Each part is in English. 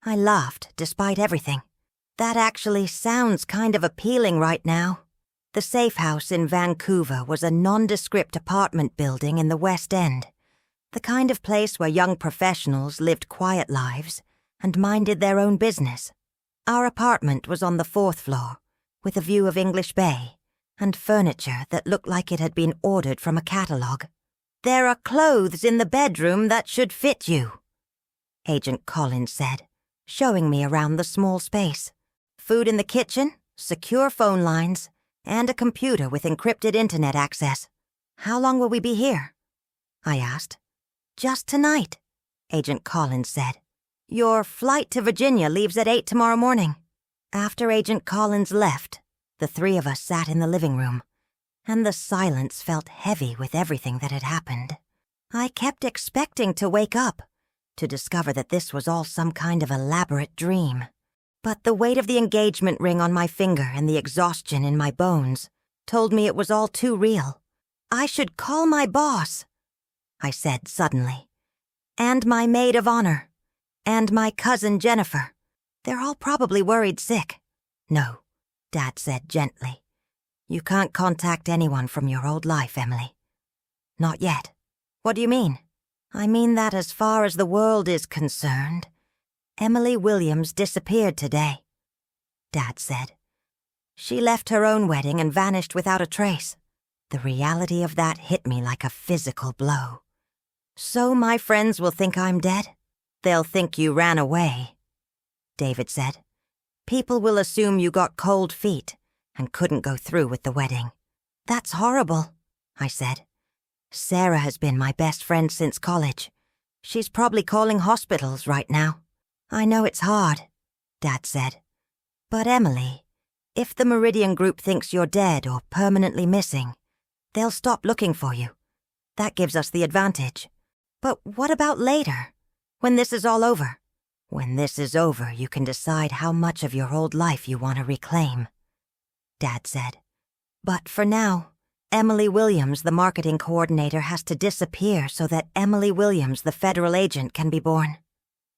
I laughed, despite everything. That actually sounds kind of appealing right now. The safe house in Vancouver was a nondescript apartment building in the West End, the kind of place where young professionals lived quiet lives and minded their own business. Our apartment was on the 4th floor, with a view of English Bay, and furniture that looked like it had been ordered from a catalogue. "There are clothes in the bedroom that should fit you," Agent Collins said, showing me around the small space. "Food in the kitchen, secure phone lines, and a computer with encrypted internet access. How long will we be here?" I asked. "Just tonight," Agent Collins said. "Your flight to Virginia leaves at 8 tomorrow morning." After Agent Collins left, the three of us sat in the living room, and the silence felt heavy with everything that had happened. I kept expecting to wake up, to discover that this was all some kind of elaborate dream. But the weight of the engagement ring on my finger and the exhaustion in my bones told me it was all too real. "I should call my boss," I said suddenly. "And my maid of honor. And my cousin Jennifer. They're all probably worried sick." "No," Dad said gently. "You can't contact anyone from your old life, Emily. Not yet." "What do you mean?" "I mean that as far as the world is concerned, Emily Williams disappeared today," Dad said. "She left her own wedding and vanished without a trace." The reality of that hit me like a physical blow. "So my friends will think I'm dead? They'll think you ran away," David said. "People will assume you got cold feet and couldn't go through with the wedding." "That's horrible," I said. "Sarah has been my best friend since college. She's probably calling hospitals right now." "I know it's hard," Dad said. "But Emily, if the Meridian Group thinks you're dead or permanently missing, they'll stop looking for you. That gives us the advantage. But what about later, when this is all over?" "When this is over, you can decide how much of your old life you want to reclaim," Dad said. "But for now, Emily Williams, the marketing coordinator, has to disappear so that Emily Williams, the federal agent, can be born."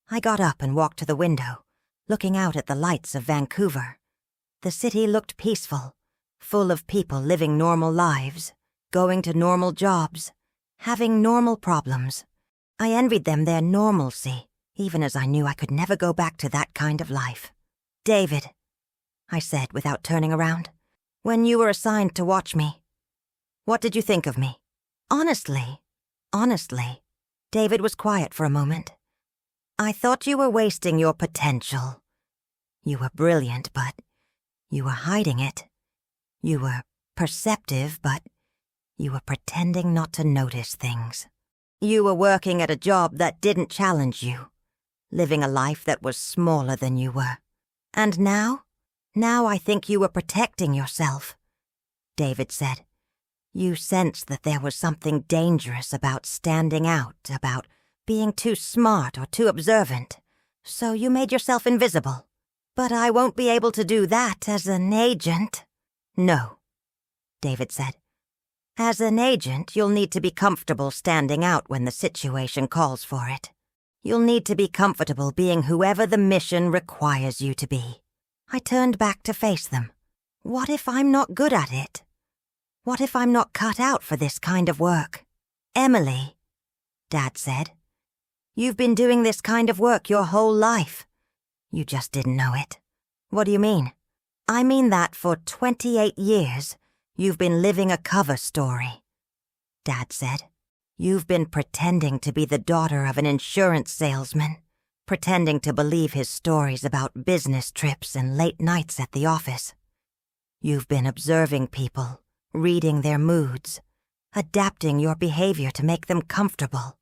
I got up and walked to the window, looking out at the lights of Vancouver. The city looked peaceful, full of people living normal lives, going to normal jobs, having normal problems. I envied them their normalcy, even as I knew I could never go back to that kind of life. "David," I said without turning around, "when you were assigned to watch me, what did you think of me?" Honestly, David was quiet for a moment. "I thought you were wasting your potential. You were brilliant, but you were hiding it. You were perceptive, but you were pretending not to notice things. You were working at a job that didn't challenge you, living a life that was smaller than you were. And now I think you were protecting yourself," David said. "You sensed that there was something dangerous about standing out, about being too smart or too observant, so you made yourself invisible. But I won't be able to do that as an agent." "No," David said. "As an agent, you'll need to be comfortable standing out when the situation calls for it. You'll need to be comfortable being whoever the mission requires you to be." I turned back to face them. What if I'm not good at it? What if I'm not cut out for this kind of work? "Emily," Dad said, "you've been doing this kind of work your whole life. You just didn't know it." "What do you mean?" "I mean that for 28 years, you've been living a cover story," Dad said. "You've been pretending to be the daughter of an insurance salesman, pretending to believe his stories about business trips and late nights at the office. You've been observing people, reading their moods, adapting your behavior to make them comfortable.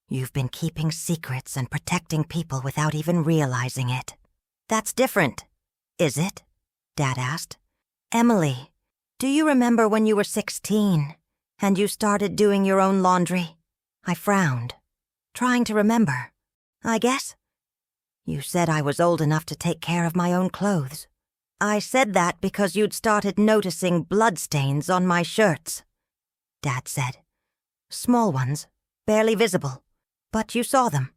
You've been keeping secrets and protecting people without even realizing it." "That's different, is it?" Dad asked. "Emily, do you remember when you were 16 and you started doing your own laundry?" I frowned, trying to remember. "I guess. You said I was old enough to take care of my own clothes." "I said that because you'd started noticing bloodstains on my shirts," Dad said. "Small ones, barely visible, but you saw them.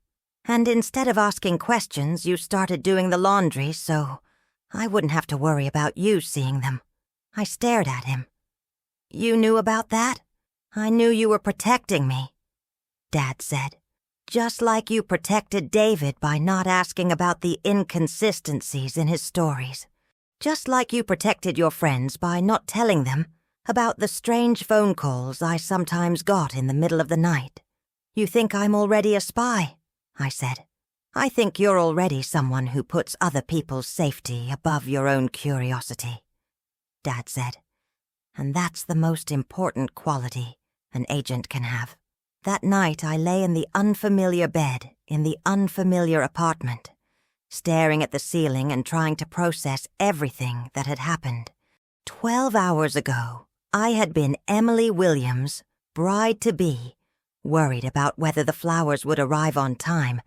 And instead of asking questions, you started doing the laundry so I wouldn't have to worry about you seeing them. I stared at him. You knew about that? I knew you were protecting me, Dad said. Just like you protected David by not asking about the inconsistencies in his stories. Just like you protected your friends by not telling them about the strange phone calls I sometimes got in the middle of the night. You think I'm already a spy, I said. I think you're already someone who puts other people's safety above your own curiosity, Dad said. And that's the most important quality an agent can have. That night I lay in the unfamiliar bed in the unfamiliar apartment, staring at the ceiling and trying to process everything that had happened. 12 hours ago, I had been Emily Williams, bride-to-be, worried about whether the flowers would arrive on time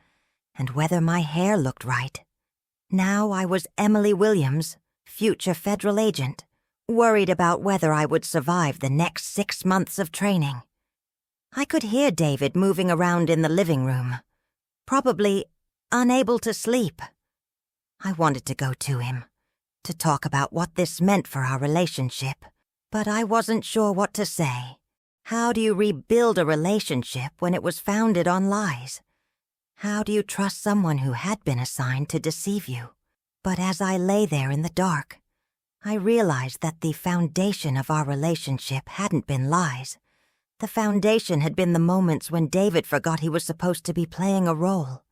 and whether my hair looked right. Now I was Emily Williams, future federal agent, worried about whether I would survive the next 6 months of training. I could hear David moving around in the living room, probably unable to sleep. I wanted to go to him, to talk about what this meant for our relationship, but I wasn't sure what to say. How do you rebuild a relationship when it was founded on lies? How do you trust someone who had been assigned to deceive you? But as I lay there in the dark, I realized that the foundation of our relationship hadn't been lies. The foundation had been the moments when David forgot he was supposed to be playing a role.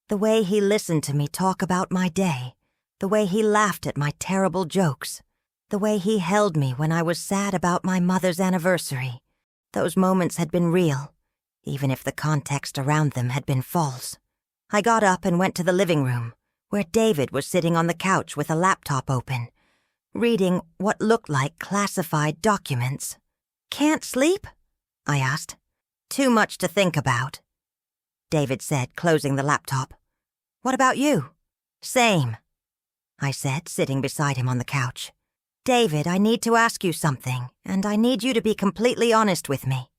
The way he listened to me talk about my day, the way he laughed at my terrible jokes, the way he held me when I was sad about my mother's anniversary. Those moments had been real, even if the context around them had been false. I got up and went to the living room, where David was sitting on the couch with a laptop open, reading what looked like classified documents. "Can't sleep?" I asked. "Too much to think about," David said, closing the laptop. "What about you?" "Same," I said, sitting beside him on the couch. "David, I need to ask you something, and I need you to be completely honest with me."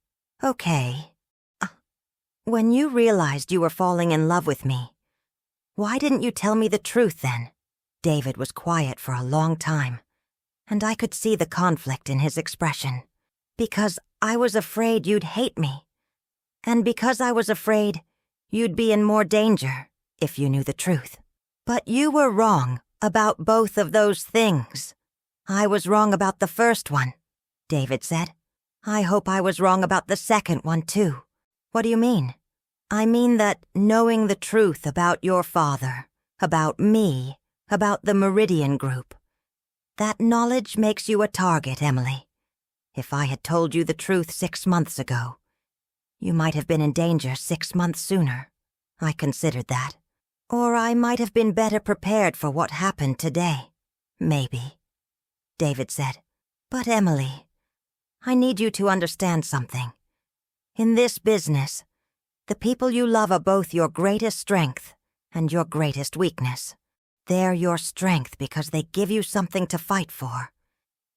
"Okay. When you realized you were falling in love with me, why didn't you tell me the truth then?" David was quiet for a long time, and I could see the conflict in his expression. "Because I was afraid you'd hate me, and because I was afraid you'd be in more danger if you knew the truth. But you were wrong about both of those things." "I was wrong about the first one," David said. "I hope I was wrong about the second one, too." "What do you mean?" "I mean that knowing the truth about your father, about me, about the Meridian Group, that knowledge makes you a target, Emily. If I had told you the truth 6 months ago, you might have been in danger 6 months sooner. I considered that. Or I might have been better prepared for what happened today. Maybe," David said. "But Emily, I need you to understand something. In this business, the people you love are both your greatest strength and your greatest weakness. They're your strength because they give you something to fight for.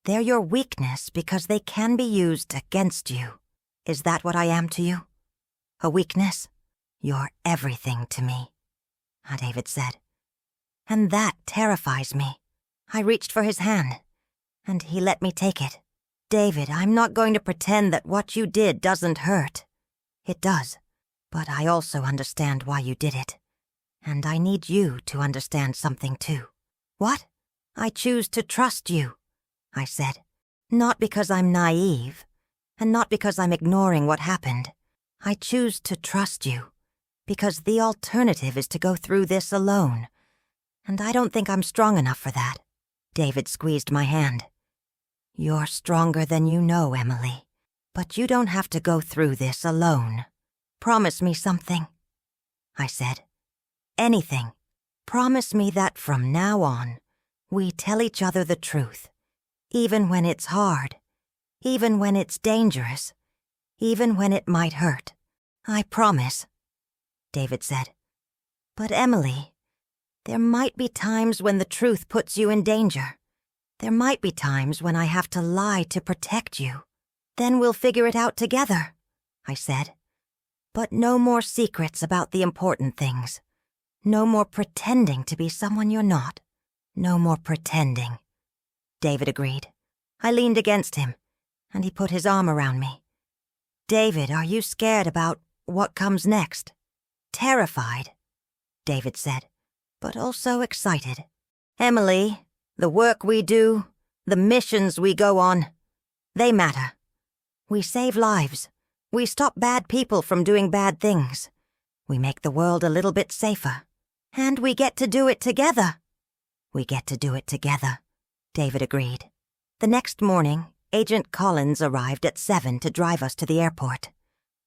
They're your weakness because they can be used against you. Is that what I am to you? A weakness? You're everything to me," David said. "And that terrifies me." I reached for his hand, and he let me take it. "David, I'm not going to pretend that what you did doesn't hurt. It does, but I also understand why you did it. And I need you to understand something too." "What?" "I choose to trust you," I said. "Not because I'm naive, and not because I'm ignoring what happened. I choose to trust you, because the alternative is to go through this alone. And I don't think I'm strong enough for that." David squeezed my hand. "You're stronger than you know, Emily. But you don't have to go through this alone. Promise me something," I said. "Anything. Promise me that from now on, we tell each other the truth. Even when it's hard, even when it's dangerous, even when it might hurt. I promise," David said. "But Emily, there might be times when the truth puts you in danger. There might be times when I have to lie to protect you. Then we'll figure it out together," I said. But no more secrets about the important things. No more pretending to be someone you're not. No more pretending. David agreed. I leaned against him, and he put his arm around me. David, are you scared about what comes next? Terrified, David said, but also excited. Emily, the work we do, the missions we go on, they matter. We save lives. We stop bad people from doing bad things. We make the world a little bit safer. And we get to do it together. We get to do it together, David agreed. The next morning, Agent Collins arrived at 7 to drive us to the airport.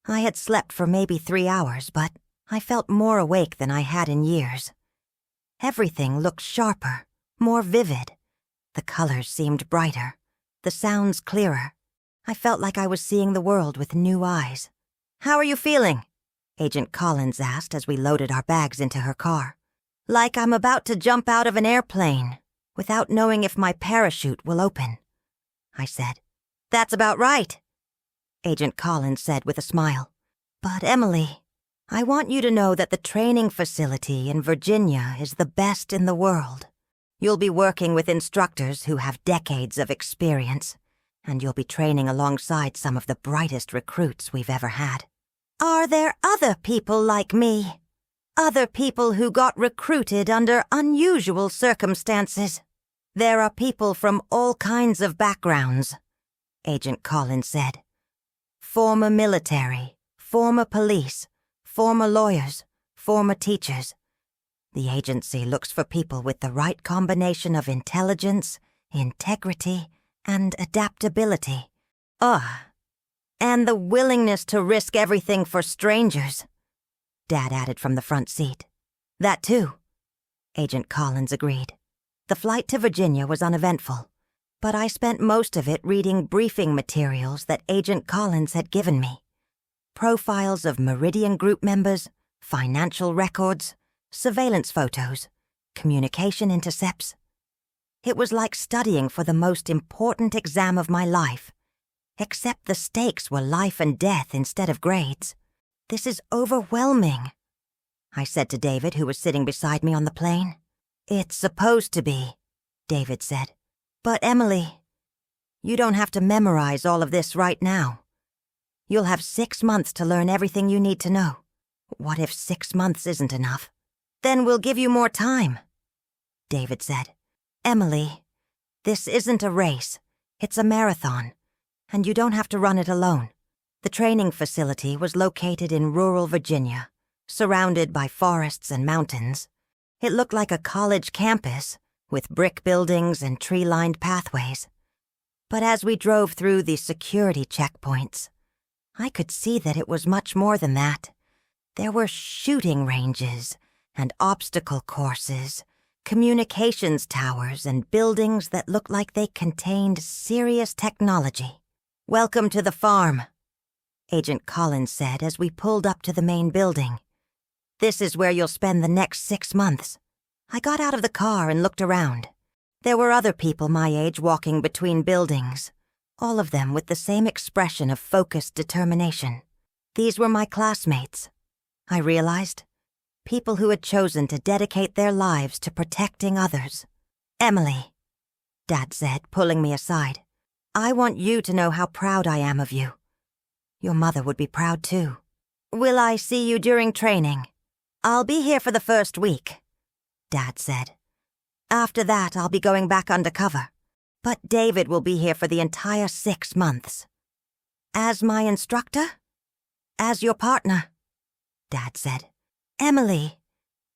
I had slept for maybe 3 hours, but I felt more awake than I had in years. Everything looked sharper, more vivid. The colors seemed brighter, the sounds clearer. I felt like I was seeing the world with new eyes. How are you feeling? Agent Collins asked as we loaded our bags into her car. Like I'm about to jump out of an airplane, without knowing if my parachute will open, I said. That's about right, Agent Collins said with a smile. But Emily, I want you to know that the training facility in Virginia is the best in the world. You'll be working with instructors who have decades of experience, and you'll be training alongside some of the brightest recruits we've ever had. Are there other people like me? Other people who got recruited under unusual circumstances? There are people from all kinds of backgrounds, Agent Collins said. Former military, former police, former lawyers, former teachers. The agency looks for people with the right combination of intelligence, integrity, and adaptability. And the willingness to risk everything for strangers, Dad added from the front seat. That too, Agent Collins agreed. The flight to Virginia was uneventful, but I spent most of it reading briefing materials that Agent Collins had given me. Profiles of Meridian Group members, financial records, surveillance photos, communication intercepts. It was like studying for the most important exam of my life, except the stakes were life and death instead of grades. This is overwhelming, I said to David, who was sitting beside me on the plane. It's supposed to be, David said. But Emily, you don't have to memorize all of this right now. You'll have 6 months to learn everything you need to know. What if 6 months isn't enough? Then we'll give you more time, David said. Emily, this isn't a race. It's a marathon, and you don't have to run it alone. The training facility was located in rural Virginia, surrounded by forests and mountains. It looked like a college campus, with brick buildings and tree-lined pathways. But as we drove through the security checkpoints, I could see that it was much more than that. There were shooting ranges and obstacle courses, communications towers, and buildings that looked like they contained serious technology. Welcome to the farm, Agent Collins said as we pulled up to the main building. This is where you'll spend the next 6 months. I got out of the car and looked around. There were other people my age walking between buildings, all of them with the same expression of focused determination. These were my classmates, I realized. People who had chosen to dedicate their lives to protecting others. Emily, Dad said, pulling me aside. I want you to know how proud I am of you. Your mother would be proud too. Will I see you during training? I'll be here for the first week, Dad said. After that, I'll be going back undercover. But David will be here for the entire 6 months. As my instructor? As your partner, Dad said. Emily,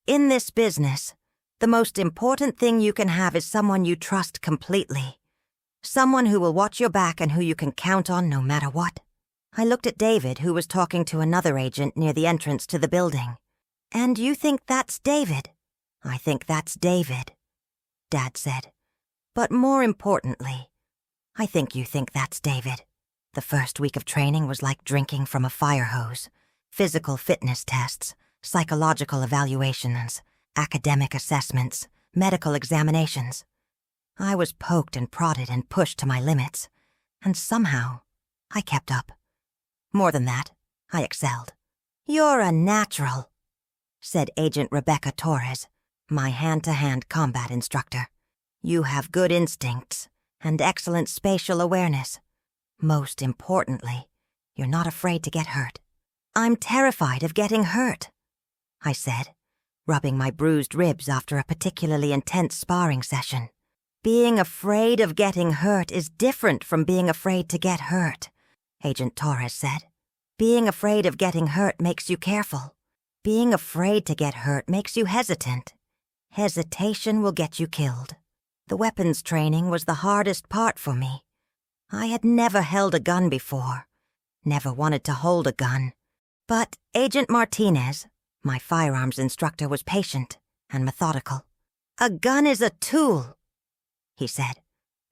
in this business, the most important thing you can have is someone you trust completely. Someone who will watch your back and who you can count on no matter what. I looked at David, who was talking to another agent near the entrance to the building. And you think that's David? I think that's David, Dad said. But more importantly, I think you think that's David. The first week of training was like drinking from a fire hose. Physical fitness tests, psychological evaluations, academic assessments, medical examinations. I was poked and prodded and pushed to my limits, and somehow I kept up. More than that, I excelled. "You're a natural," said Agent Rebecca Torres, my hand-to-hand combat instructor. "You have good instincts and excellent spatial awareness. Most importantly, you're not afraid to get hurt." "I'm terrified of getting hurt," I said, rubbing my bruised ribs after a particularly intense sparring session. "Being afraid of getting hurt is different from being afraid to get hurt," Agent Torres said. "Being afraid of getting hurt makes you careful. Being afraid to get hurt makes you hesitant. Hesitation will get you killed." The weapons training was the hardest part for me. I had never held a gun before, never wanted to hold a gun. But Agent Martinez, my firearms instructor, was patient and methodical. "A gun is a tool," he said.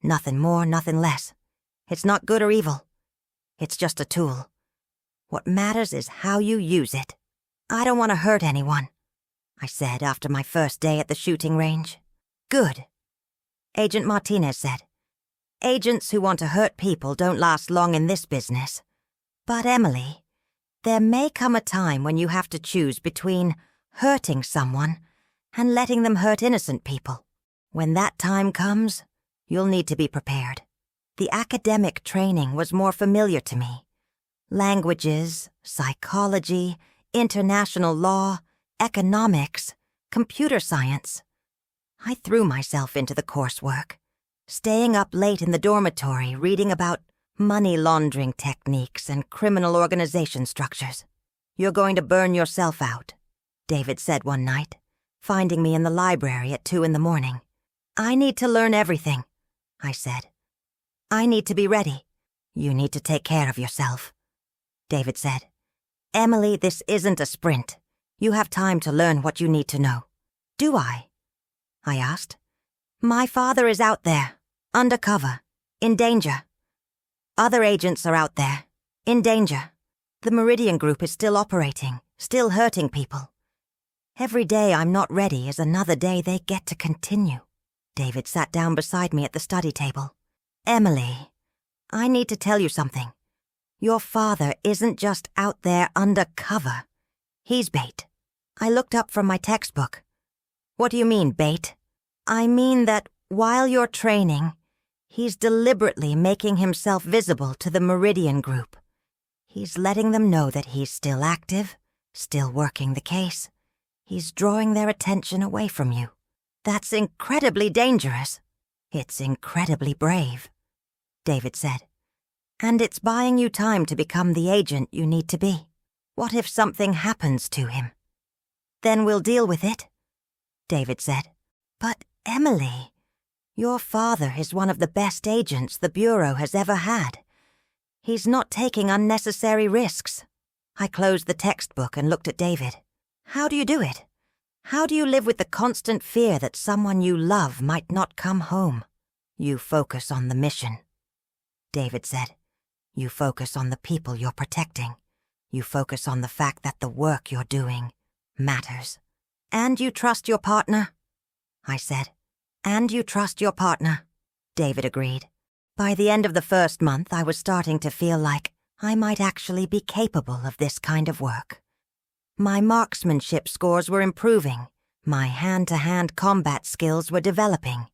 "Nothing more, nothing less. It's not good or evil. It's just a tool. What matters is how you use it." "I don't want to hurt anyone," I said after my first day at the shooting range. "Good," Agent Martinez said. "Agents who want to hurt people don't last long in this business. But Emily, there may come a time when you have to choose between hurting someone and letting them hurt innocent people. When that time comes, you'll need to be prepared." The academic training was more familiar to me. Languages, psychology, international law, economics, computer science. I threw myself into the coursework, staying up late in the dormitory reading about money laundering techniques and criminal organization structures. "You're going to burn yourself out," David said one night, finding me in the library at 2 a.m. "I need to learn everything," I said. "I need to be ready." "You need to take care of yourself," David said. "Emily, this isn't a sprint. You have time to learn what you need to know." "Do I?" I asked. "My father is out there, undercover, in danger. Other agents are out there, in danger. The Meridian Group is still operating, still hurting people. Every day I'm not ready is another day they get to continue." David sat down beside me at the study table. "Emily, I need to tell you something. Your father isn't just out there undercover. He's bait." I looked up from my textbook. "What do you mean, bait?" "I mean that while you're training, he's deliberately making himself visible to the Meridian Group. He's letting them know that he's still active, still working the case. He's drawing their attention away from you. That's incredibly dangerous." "It's incredibly brave," David said. "And it's buying you time to become the agent you need to be. What if something happens to him?" "Then we'll deal with it," David said. "But Emily, your father is one of the best agents the Bureau has ever had. He's not taking unnecessary risks." I closed the textbook and looked at David. "How do you do it? How do you live with the constant fear that someone you love might not come home?" "You focus on the mission," David said. "You focus on the people you're protecting. You focus on the fact that the work you're doing matters." "And you trust your partner?" I said. "And you trust your partner," David agreed. By the end of the first month, I was starting to feel like I might actually be capable of this kind of work. My marksmanship scores were improving, my hand-to-hand combat skills were developing,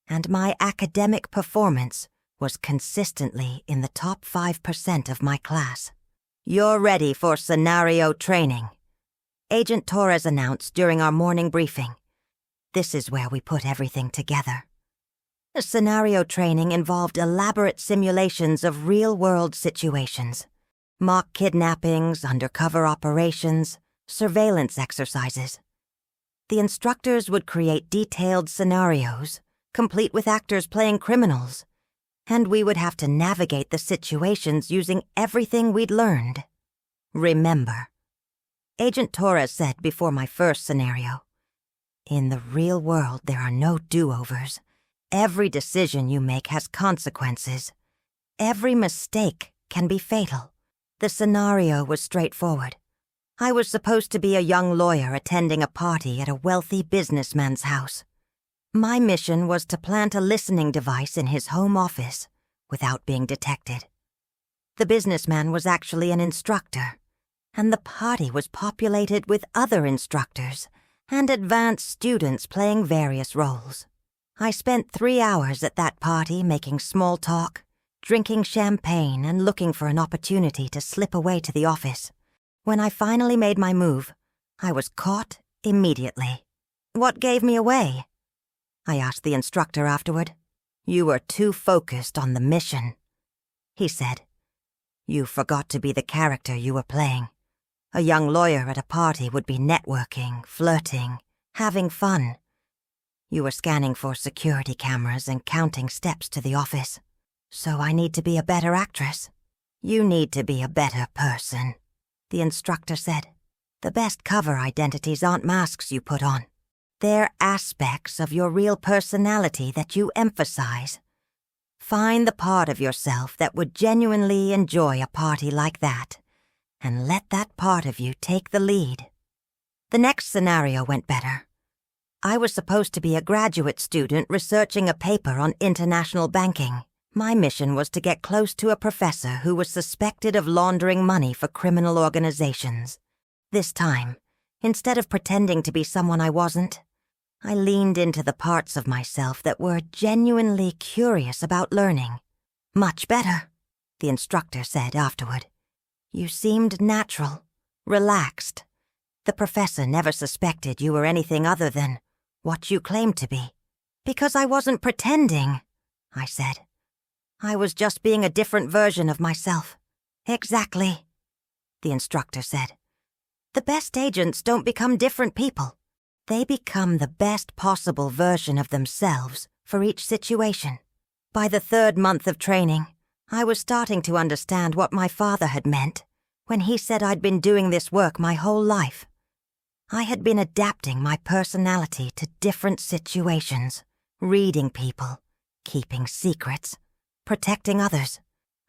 and my academic performance was consistently in the top 5% of my class. "You're ready for scenario training," Agent Torres announced during our morning briefing. This is where we put everything together. The scenario training involved elaborate simulations of real-world situations, mock kidnappings, undercover operations, surveillance exercises. The instructors would create detailed scenarios, complete with actors playing criminals, and we would have to navigate the situations using everything we'd learned. "Remember," Agent Torres said before my first scenario, "in the real world there are no do-overs. Every decision you make has consequences. Every mistake can be fatal." The scenario was straightforward. I was supposed to be a young lawyer attending a party at a wealthy businessman's house. My mission was to plant a listening device in his home office without being detected. The businessman was actually an instructor, and the party was populated with other instructors and advanced students playing various roles. I spent 3 hours at that party making small talk, drinking champagne and looking for an opportunity to slip away to the office. When I finally made my move, I was caught immediately. "What gave me away?" I asked the instructor afterward. "You were too focused on the mission," he said. "You forgot to be the character you were playing. A young lawyer at a party would be networking, flirting, having fun. You were scanning for security cameras and counting steps to the office. So I need to be a better actress." "You need to be a better person," the instructor said. "The best cover identities aren't masks you put on. They're aspects of your real personality that you emphasize. Find the part of yourself that would genuinely enjoy a party like that, and let that part of you take the lead." The next scenario went better. I was supposed to be a graduate student researching a paper on international banking. My mission was to get close to a professor who was suspected of laundering money for criminal organizations. This time, instead of pretending to be someone I wasn't, I leaned into the parts of myself that were genuinely curious about learning. "Much better," the instructor said afterward. "You seemed natural, relaxed. The professor never suspected you were anything other than what you claimed to be." "Because I wasn't pretending," I said. "I was just being a different version of myself." "Exactly," the instructor said. "The best agents don't become different people. They become the best possible version of themselves for each situation." By the 3rd month of training, I was starting to understand what my father had meant when he said I'd been doing this work my whole life. I had been adapting my personality to different situations, reading people, keeping secrets, protecting others.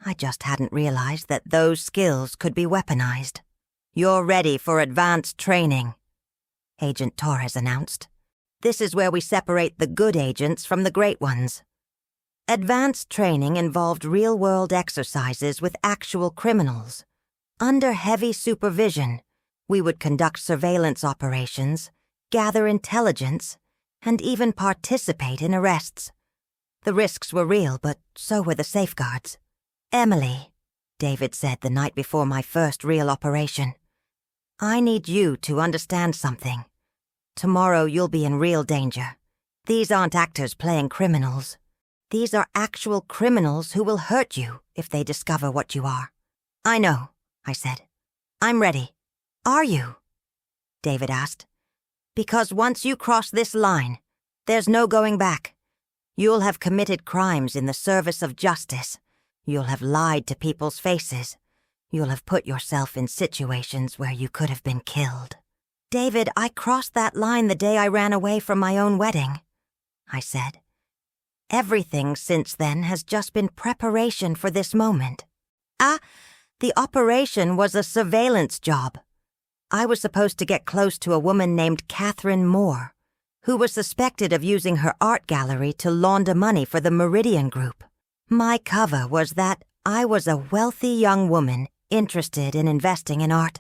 I just hadn't realized that those skills could be weaponized. "You're ready for advanced training," Agent Torres announced. "This is where we separate the good agents from the great ones." Advanced training involved real-world exercises with actual criminals. Under heavy supervision, we would conduct surveillance operations, gather intelligence, and even participate in arrests. The risks were real, but so were the safeguards. "Emily," David said the night before my first real operation, "I need you to understand something. Tomorrow you'll be in real danger. These aren't actors playing criminals. These are actual criminals who will hurt you if they discover what you are." "I know," I said. "I'm ready." "Are you?" David asked. "Because once you cross this line, there's no going back. You'll have committed crimes in the service of justice. You'll have lied to people's faces. You'll have put yourself in situations where you could have been killed." "David, I crossed that line the day I ran away from my own wedding," I said. "Everything since then has just been preparation for this moment." The operation was a surveillance job. I was supposed to get close to a woman named Catherine Moore, who was suspected of using her art gallery to launder money for the Meridian Group. My cover was that I was a wealthy young woman interested in investing in art.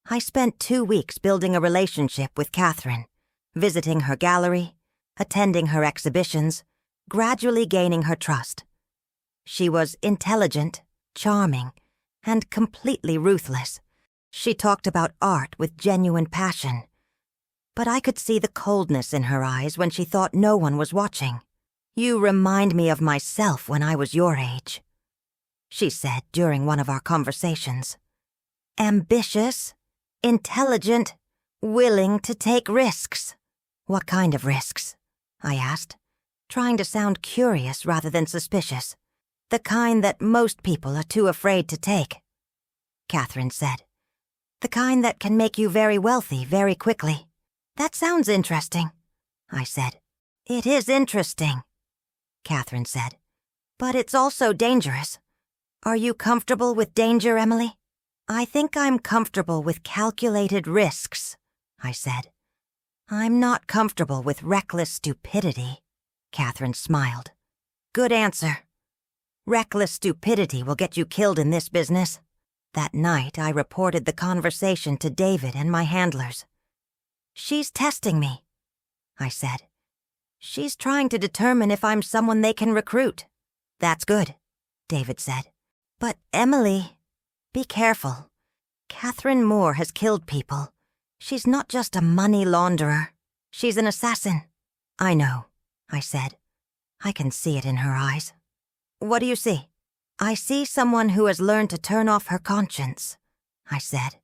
I spent 2 weeks building a relationship with Catherine, visiting her gallery, attending her exhibitions, gradually gaining her trust. She was intelligent, charming, and completely ruthless. She talked about art with genuine passion. But I could see the coldness in her eyes when she thought no one was watching. "You remind me of myself when I was your age," she said during one of our conversations. "Ambitious, intelligent, willing to take risks." "What kind of risks?" I asked, trying to sound curious rather than suspicious. "The kind that most people are too afraid to take," Catherine said. "The kind that can make you very wealthy very quickly." "That sounds interesting," I said. "It is interesting," Catherine said. "But it's also dangerous. Are you comfortable with danger, Emily?" "I think I'm comfortable with calculated risks," I said. "I'm not comfortable with reckless stupidity," Catherine smiled. "Good answer. Reckless stupidity will get you killed in this business. That night, I reported the conversation to David and my handlers. "She's testing me," I said. "She's trying to determine if I'm someone they can recruit." "That's good," David said. "But Emily, be careful. Catherine Moore has killed people. She's not just a money launderer. She's an assassin." "I know," I said. "I can see it in her eyes." "What do you see?" "I see someone who has learned to turn off her conscience," I said.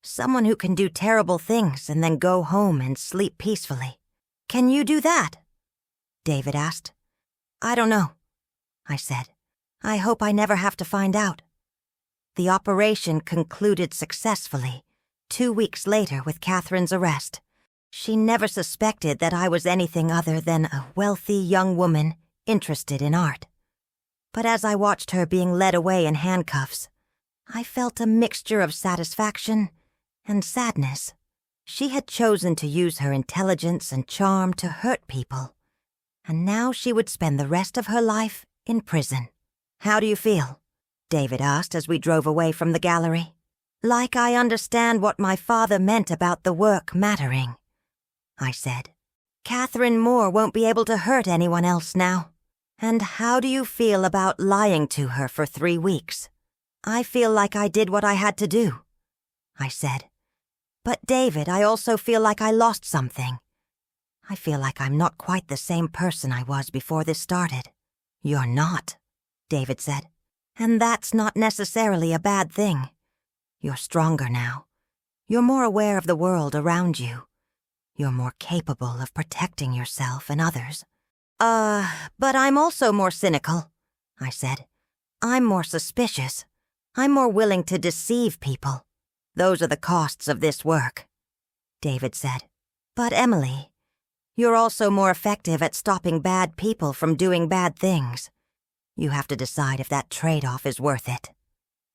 "Someone who can do terrible things and then go home and sleep peacefully." "Can you do that?" David asked. "I don't know," I said. "I hope I never have to find out." The operation concluded successfully 2 weeks later with Catherine's arrest. She never suspected that I was anything other than a wealthy young woman interested in art. But as I watched her being led away in handcuffs, I felt a mixture of satisfaction and sadness. She had chosen to use her intelligence and charm to hurt people, and now she would spend the rest of her life in prison. "How do you feel?" David asked as we drove away from the gallery. "Like I understand what my father meant about the work mattering," I said. "Catherine Moore won't be able to hurt anyone else now." "And how do you feel about lying to her for 3 weeks?" "I feel like I did what I had to do," I said. "But David, I also feel like I lost something. I feel like I'm not quite the same person I was before this started." "You're not," David said. "And that's not necessarily a bad thing. You're stronger now. You're more aware of the world around you. You're more capable of protecting yourself and others." But I'm also more cynical," I said. "I'm more suspicious. I'm more willing to deceive people. Those are the costs of this work," David said. "But Emily, you're also more effective at stopping bad people from doing bad things. You have to decide if that trade-off is worth it."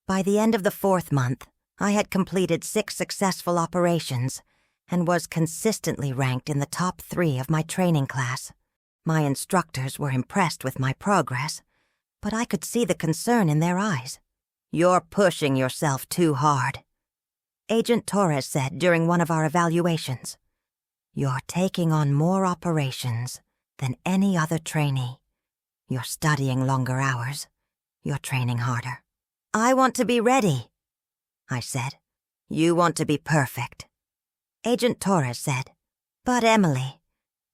By the end of the 4th month, I had completed 6 successful operations and was consistently ranked in the top 3 of my training class. My instructors were impressed with my progress, but I could see the concern in their eyes. "You're pushing yourself too hard," Agent Torres said during one of our evaluations. "You're taking on more operations than any other trainee. You're studying longer hours. You're training harder." "I want to be ready," I said. "You want to be perfect," Agent Torres said. "But Emily,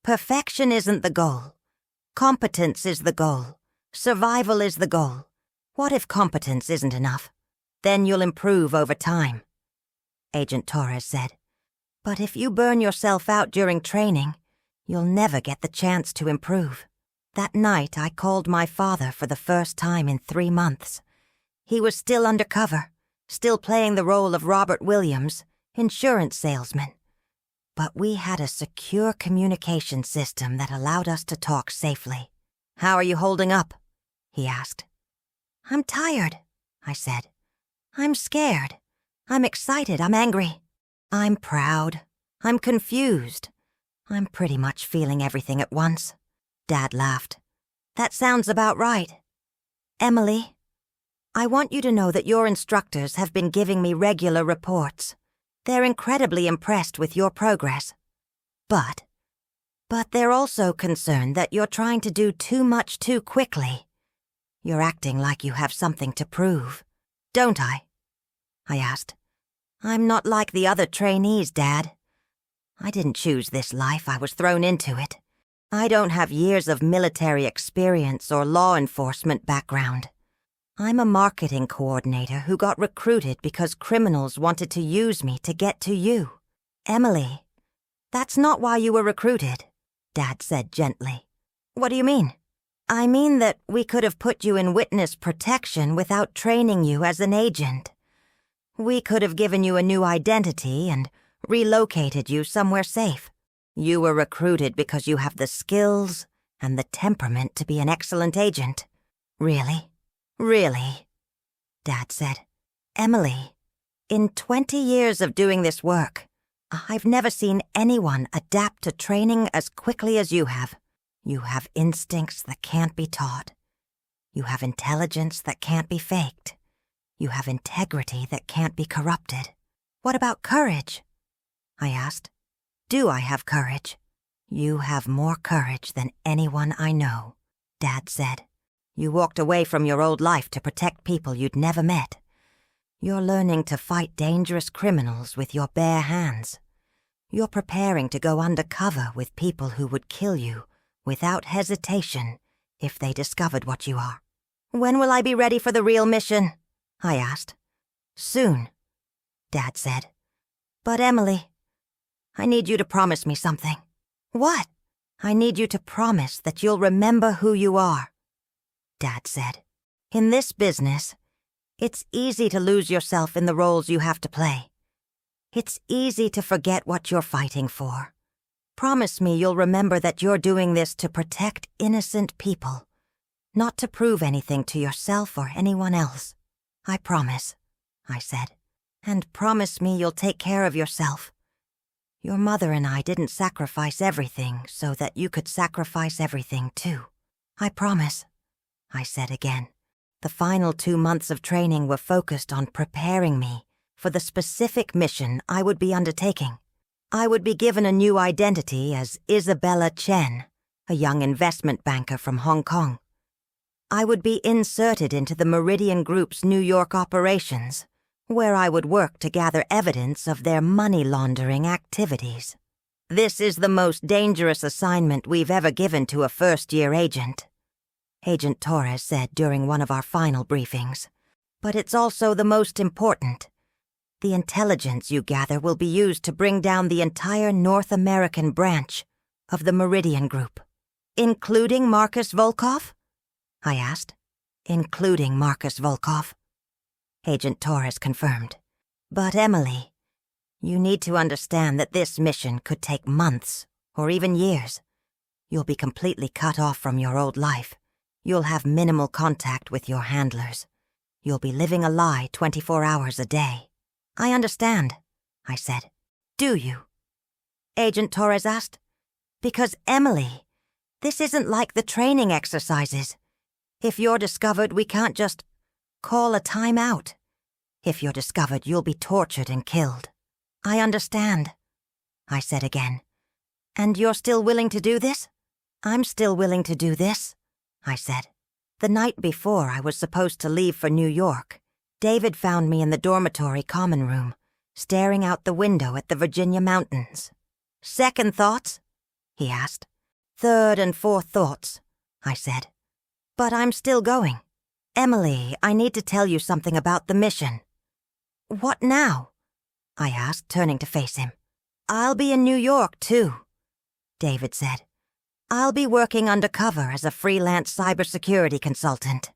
perfection isn't the goal. Competence is the goal. Survival is the goal. What if competence isn't enough? Then you'll improve over time," Agent Torres said. "But if you burn yourself out during training, you'll never get the chance to improve." That night, I called my father for the first time in 3 months. He was still undercover, still playing the role of Robert Williams, insurance salesman. But we had a secure communication system that allowed us to talk safely. "How are you holding up?" he asked. "I'm tired," I said. "I'm scared. I'm excited. I'm angry. I'm proud. I'm confused. I'm pretty much feeling everything at once." Dad laughed. "That sounds about right. Emily, I want you to know that your instructors have been giving me regular reports. They're incredibly impressed with your progress. But they're also concerned that you're trying to do too much too quickly. You're acting like you have something to prove. Don't I?" I asked. "I'm not like the other trainees, Dad. I didn't choose this life. I was thrown into it. I don't have years of military experience or law enforcement background. I'm a marketing coordinator who got recruited because criminals wanted to use me to get to you. Emily, that's not why you were recruited," Dad said gently. "What do you mean?" "I mean that we could have put you in witness protection without training you as an agent. We could have given you a new identity and relocated you somewhere safe. You were recruited because you have the skills and the temperament to be an excellent agent." "Really? Really?" Dad said. "Emily, in 20 years of doing this work, I've never seen anyone adapt to training as quickly as you have. You have instincts that can't be taught. You have intelligence that can't be faked. You have integrity that can't be corrupted. What about courage? I asked. Do I have courage? You have more courage than anyone I know, Dad said. You walked away from your old life to protect people you'd never met. You're learning to fight dangerous criminals with your bare hands. You're preparing to go undercover with people who would kill you without hesitation if they discovered what you are. When will I be ready for the real mission? I asked. Soon, Dad said. But Emily, I need you to promise me something. What? I need you to promise that you'll remember who you are, Dad said. In this business, it's easy to lose yourself in the roles you have to play. It's easy to forget what you're fighting for. Promise me you'll remember that you're doing this to protect innocent people, not to prove anything to yourself or anyone else. I promise, I said. And promise me you'll take care of yourself. Your mother and I didn't sacrifice everything so that you could sacrifice everything too. I promise, I said again. The final 2 months of training were focused on preparing me for the specific mission I would be undertaking. I would be given a new identity as Isabella Chen, a young investment banker from Hong Kong. I would be inserted into the Meridian Group's New York operations, where I would work to gather evidence of their money laundering activities. This is the most dangerous assignment we've ever given to a first-year agent, Agent Torres said during one of our final briefings. But it's also the most important. The intelligence you gather will be used to bring down the entire North American branch of the Meridian Group. Including Marcus Volkov? I asked. Including Marcus Volkov. Agent Torres confirmed. But Emily, you need to understand that this mission could take months or even years. You'll be completely cut off from your old life. You'll have minimal contact with your handlers. You'll be living a lie 24 hours a day. I understand, I said. Do you? Agent Torres asked. Because Emily, this isn't like the training exercises. If you're discovered, we can't just call a time out. If you're discovered, you'll be tortured and killed. I understand, I said again. And you're still willing to do this? I'm still willing to do this, I said. The night before I was supposed to leave for New York, David found me in the dormitory common room, staring out the window at the Virginia mountains. Second thoughts? He asked. Third and fourth thoughts, I said. But I'm still going. Emily, I need to tell you something about the mission. What now? I asked, turning to face him. I'll be in New York, too, David said. I'll be working undercover as a freelance cybersecurity consultant.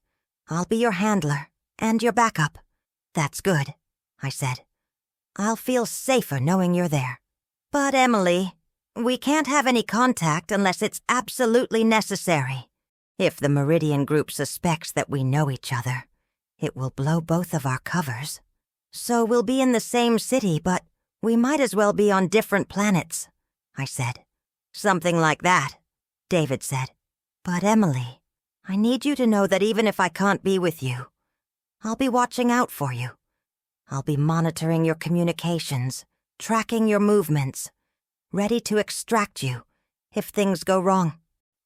I'll be your handler and your backup. That's good, I said. I'll feel safer knowing you're there. But Emily, we can't have any contact unless it's absolutely necessary. If the Meridian Group suspects that we know each other, it will blow both of our covers. So we'll be in the same city, but we might as well be on different planets, I said. Something like that, David said. But Emily, I need you to know that even if I can't be with you, I'll be watching out for you. I'll be monitoring your communications, tracking your movements, ready to extract you if things go wrong.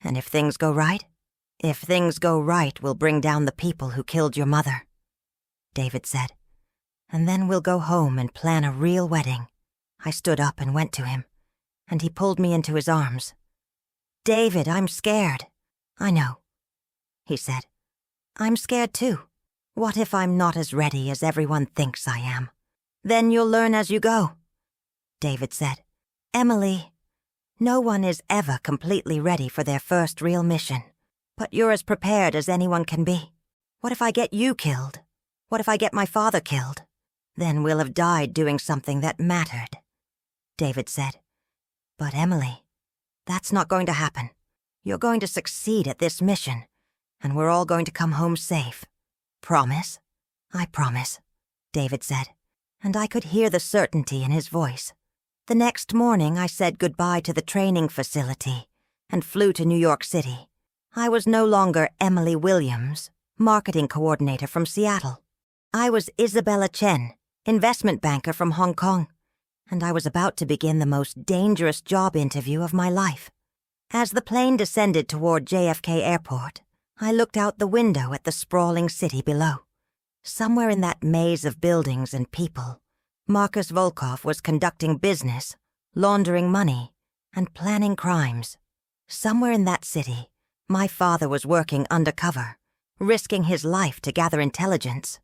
And if things go right? If things go right, we'll bring down the people who killed your mother, David said. And then we'll go home and plan a real wedding. I stood up and went to him, and he pulled me into his arms. David, I'm scared. I know, he said. I'm scared too. What if I'm not as ready as everyone thinks I am? Then you'll learn as you go, David said. Emily, no one is ever completely ready for their first real mission, but you're as prepared as anyone can be. What if I get you killed? What if I get my father killed? Then we'll have died doing something that mattered, David said. But Emily, that's not going to happen. You're going to succeed at this mission, and we're all going to come home safe. Promise? I promise, David said, and I could hear the certainty in his voice. The next morning, I said goodbye to the training facility and flew to New York City. I was no longer Emily Williams, marketing coordinator from Seattle. I was Isabella Chen, investment banker from Hong Kong, and I was about to begin the most dangerous job interview of my life. As the plane descended toward JFK Airport, I looked out the window at the sprawling city below. Somewhere in that maze of buildings and people, Marcus Volkov was conducting business, laundering money, and planning crimes. Somewhere in that city, my father was working undercover, risking his life to gather intelligence.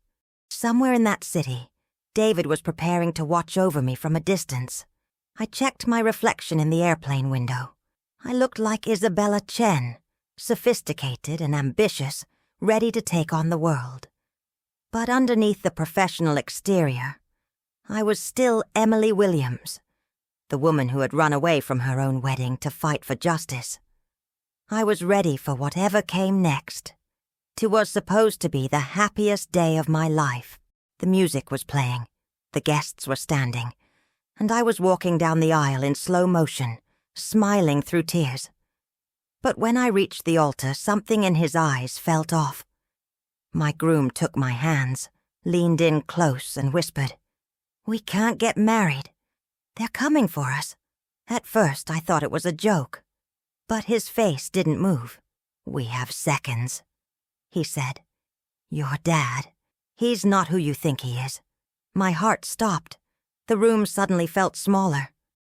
Somewhere in that city, David was preparing to watch over me from a distance. I checked my reflection in the airplane window. I looked like Isabella Chen, sophisticated and ambitious, ready to take on the world. But underneath the professional exterior, I was still Emily Williams, the woman who had run away from her own wedding to fight for justice. I was ready for whatever came next. It was supposed to be the happiest day of my life. The music was playing, the guests were standing, and I was walking down the aisle in slow motion, smiling through tears. But when I reached the altar, something in his eyes felt off. My groom took my hands, leaned in close, and whispered, "We can't get married. They're coming for us." At first, I thought it was a joke. But his face didn't move. "We have seconds," he said. "Your dad, he's not who you think he is." My heart stopped. The room suddenly felt smaller.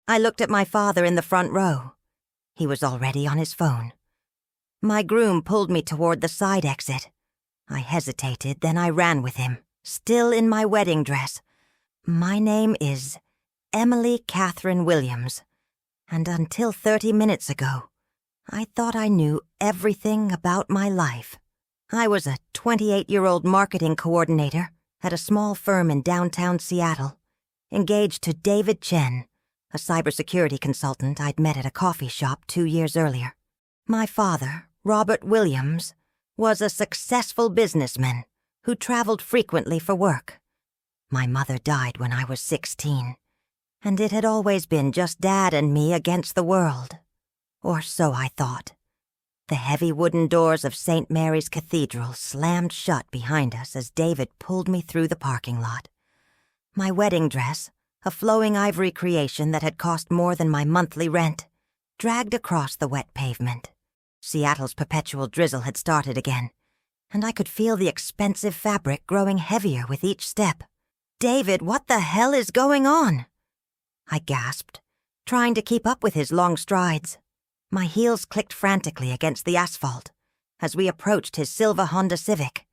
I looked at my father in the front row. He was already on his phone. My groom pulled me toward the side exit. I hesitated, then I ran with him, still in my wedding dress. "My name is Emily Catherine Williams, and until 30 minutes ago, I thought I knew everything about my life." I was a 28-year-old marketing coordinator at a small firm in downtown Seattle, engaged to David Chen, a cybersecurity consultant I'd met at a coffee shop 2 years earlier. My father, Robert Williams, was a successful businessman who traveled frequently for work. My mother died when I was 16, and it had always been just Dad and me against the world. Or so I thought. The heavy wooden doors of St. Mary's Cathedral slammed shut behind us as David pulled me through the parking lot. My wedding dress, a flowing ivory creation that had cost more than my monthly rent, dragged across the wet pavement. Seattle's perpetual drizzle had started again, and I could feel the expensive fabric growing heavier with each step. "David, what the hell is going on?" I gasped, trying to keep up with his long strides. My heels clicked frantically against the asphalt as we approached his silver Honda Civic.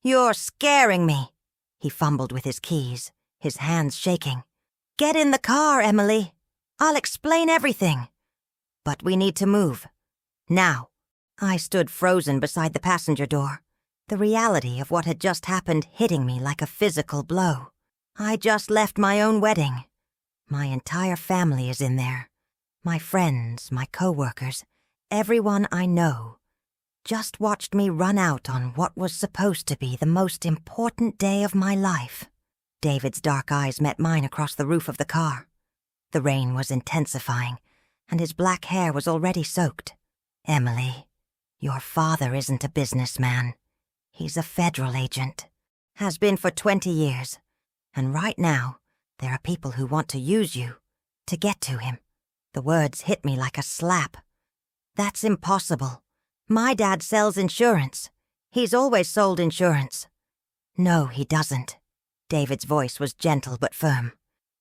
"You're scaring me," he fumbled with his keys, his hands shaking. "Get in the car, Emily. I'll explain everything. But we need to move. Now." I stood frozen beside the passenger door, the reality of what had just happened hitting me like a physical blow. I just left my own wedding. My entire family is in there. My friends, my coworkers, everyone I know, just watched me run out on what was supposed to be the most important day of my life. David's dark eyes met mine across the roof of the car. The rain was intensifying, and his black hair was already soaked. "Emily, your father isn't a businessman. He's a federal agent. Has been for 20 years. And right now, there are people who want to use you, to get to him." The words hit me like a slap. "That's impossible. My dad sells insurance. He's always sold insurance." "No, he doesn't." David's voice was gentle but firm.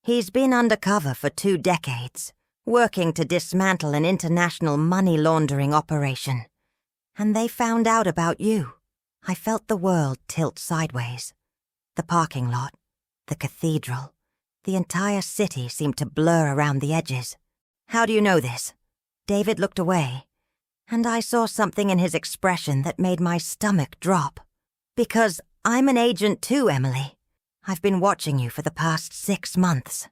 "He's been undercover for 2 decades, working to dismantle an international money laundering operation. And they found out about you." I felt the world tilt sideways. The parking lot, the cathedral, the entire city seemed to blur around the edges. "How do you know this?" David looked away, and I saw something in his expression that made my stomach drop. "Because I'm an agent too, Emily. I've been watching you for the past 6 months."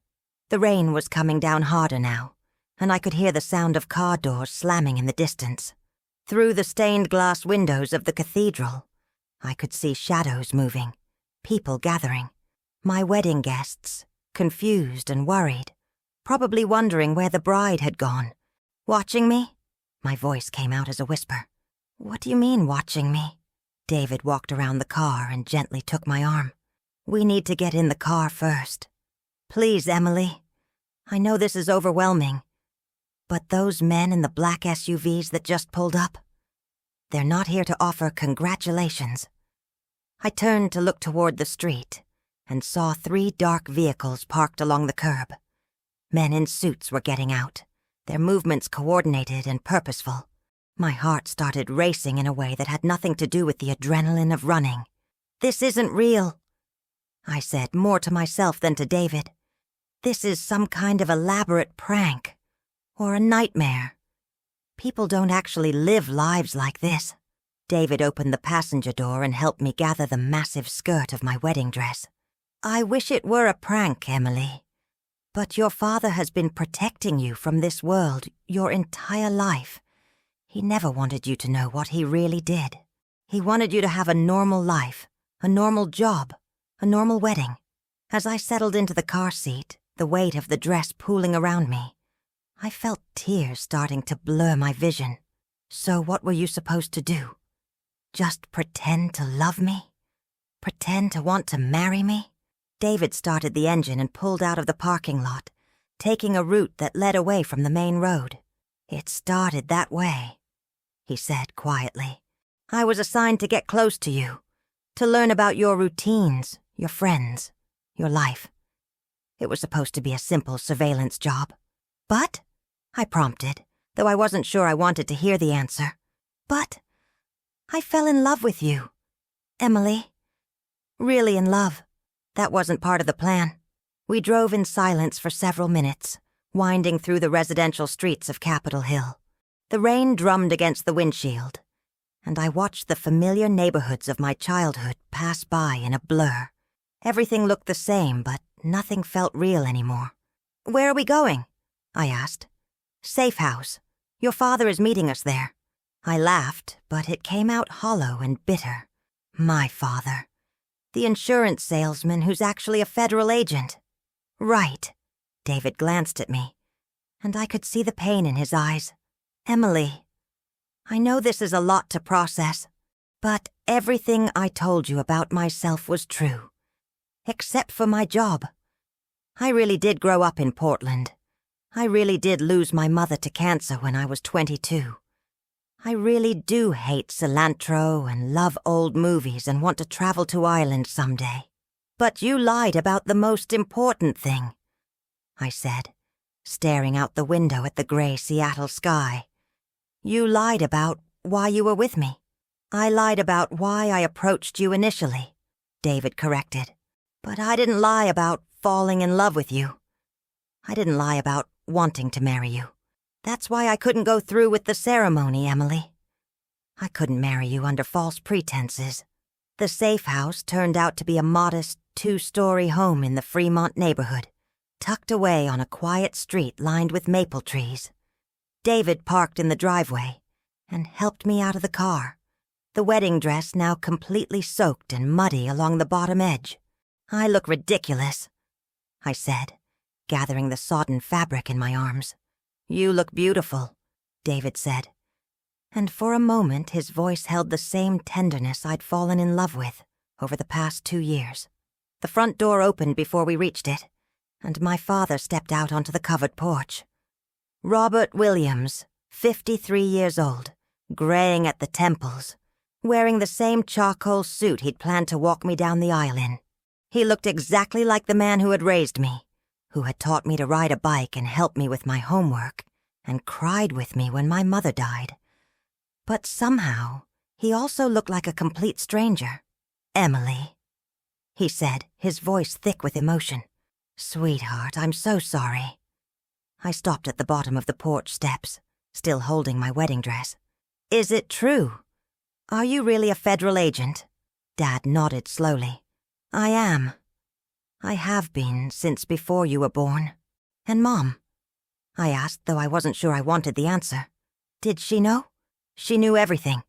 The rain was coming down harder now, and I could hear the sound of car doors slamming in the distance. Through the stained glass windows of the cathedral, I could see shadows moving, people gathering. My wedding guests, confused and worried, probably wondering where the bride had gone. "Watching me?" My voice came out as a whisper. "What do you mean, watching me?" David walked around the car and gently took my arm. We need to get in the car first. Please, Emily. I know this is overwhelming, but those men in the black SUVs that just pulled up, they're not here to offer congratulations. I turned to look toward the street and saw 3 dark vehicles parked along the curb. Men in suits were getting out, their movements coordinated and purposeful. My heart started racing in a way that had nothing to do with the adrenaline of running. This isn't real, I said, more to myself than to David. This is some kind of elaborate prank, or a nightmare. People don't actually live lives like this. David opened the passenger door and helped me gather the massive skirt of my wedding dress. I wish it were a prank, Emily. But your father has been protecting you from this world your entire life. He never wanted you to know what he really did. He wanted you to have a normal life, a normal job, a normal wedding. As I settled into the car seat, the weight of the dress pooling around me, I felt tears starting to blur my vision. So what were you supposed to do? Just pretend to love me? Pretend to want to marry me? David started the engine and pulled out of the parking lot, taking a route that led away from the main road. It started that way, he said quietly. I was assigned to get close to you, to learn about your routines, your friends, your life. It was supposed to be a simple surveillance job. But, I prompted, though I wasn't sure I wanted to hear the answer. But, I fell in love with you, Emily. Really in love. That wasn't part of the plan. We drove in silence for several minutes, winding through the residential streets of Capitol Hill. The rain drummed against the windshield, and I watched the familiar neighborhoods of my childhood pass by in a blur. Everything looked the same, but nothing felt real anymore. Where are we going? I asked. Safe house. Your father is meeting us there. I laughed, but it came out hollow and bitter. My father. The insurance salesman who's actually a federal agent. Right. David glanced at me, and I could see the pain in his eyes. Emily, I know this is a lot to process, but everything I told you about myself was true. Except for my job. I really did grow up in Portland. I really did lose my mother to cancer when I was 22. I really do hate cilantro and love old movies and want to travel to Ireland someday. But you lied about the most important thing, I said, staring out the window at the gray Seattle sky. You lied about why you were with me. I lied about why I approached you initially, David corrected. But I didn't lie about falling in love with you. I didn't lie about wanting to marry you. That's why I couldn't go through with the ceremony, Emily. I couldn't marry you under false pretenses. The safe house turned out to be a modest 2-story home in the Fremont neighborhood, tucked away on a quiet street lined with maple trees. David parked in the driveway and helped me out of the car, the wedding dress now completely soaked and muddy along the bottom edge. I look ridiculous, I said, gathering the sodden fabric in my arms. You look beautiful, David said, and for a moment his voice held the same tenderness I'd fallen in love with over the past 2 years. The front door opened before we reached it, and my father stepped out onto the covered porch. Robert Williams, 53 years old, graying at the temples, wearing the same charcoal suit he'd planned to walk me down the aisle in. He looked exactly like the man who had raised me, who had taught me to ride a bike and helped me with my homework, and cried with me when my mother died. But somehow, he also looked like a complete stranger. Emily, he said, his voice thick with emotion. Sweetheart, I'm so sorry. I stopped at the bottom of the porch steps, still holding my wedding dress. Is it true? Are you really a federal agent? Dad nodded slowly. I am. I have been since before you were born. And Mom? I asked, though I wasn't sure I wanted the answer. Did she know? She knew everything,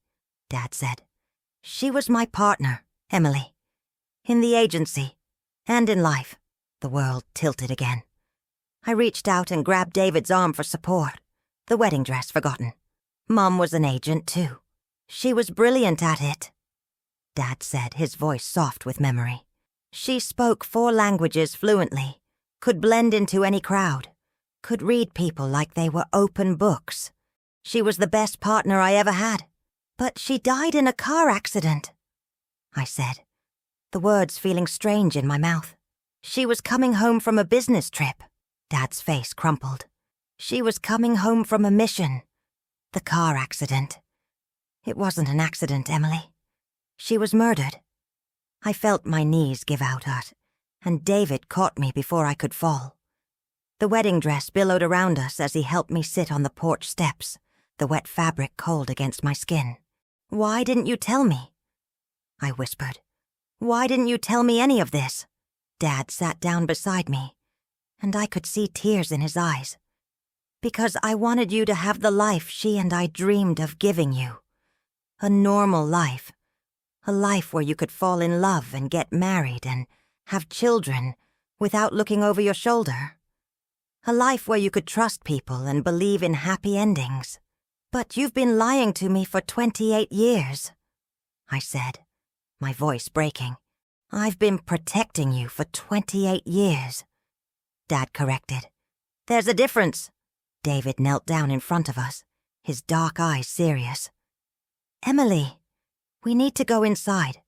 Dad said. She was my partner, Emily. In the agency, and in life. The world tilted again. I reached out and grabbed David's arm for support, the wedding dress forgotten. Mom was an agent, too. She was brilliant at it, Dad said, his voice soft with memory. She spoke 4 languages fluently, could blend into any crowd, could read people like they were open books. She was the best partner I ever had. But she died in a car accident, I said, the words feeling strange in my mouth. She was coming home from a business trip. Dad's face crumpled. She was coming home from a mission. The car accident. It wasn't an accident, Emily. She was murdered. I felt my knees give out, and David caught me before I could fall. The wedding dress billowed around us as he helped me sit on the porch steps, the wet fabric cold against my skin. "Why didn't you tell me?" I whispered. "Why didn't you tell me any of this?" Dad sat down beside me, and I could see tears in his eyes. "Because I wanted you to have the life she and I dreamed of giving you. A normal life. A life where you could fall in love and get married and have children without looking over your shoulder. A life where you could trust people and believe in happy endings. But you've been lying to me for 28 years, I said, my voice breaking. "I've been protecting you for 28 years. Dad corrected. "There's a difference." David knelt down in front of us, his dark eyes serious. "Emily, we need to go inside.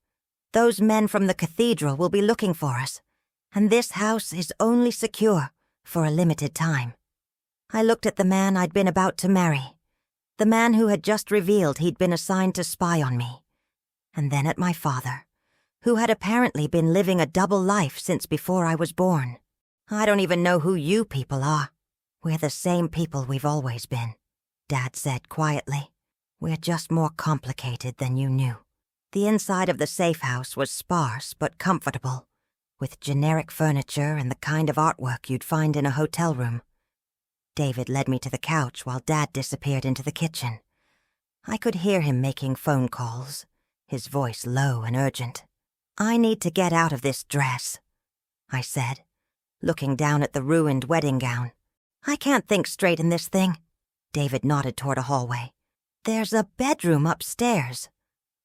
Those men from the cathedral will be looking for us, and this house is only secure for a limited time." I looked at the man I'd been about to marry, the man who had just revealed he'd been assigned to spy on me, and then at my father, who had apparently been living a double life since before I was born. "I don't even know who you people are." "We're the same people we've always been," Dad said quietly. "We're just more complicated than you knew." The inside of the safe house was sparse but comfortable, with generic furniture and the kind of artwork you'd find in a hotel room. David led me to the couch while Dad disappeared into the kitchen. I could hear him making phone calls, his voice low and urgent. "I need to get out of this dress," I said, looking down at the ruined wedding gown. "I can't think straight in this thing." David nodded toward a hallway. "There's a bedroom upstairs.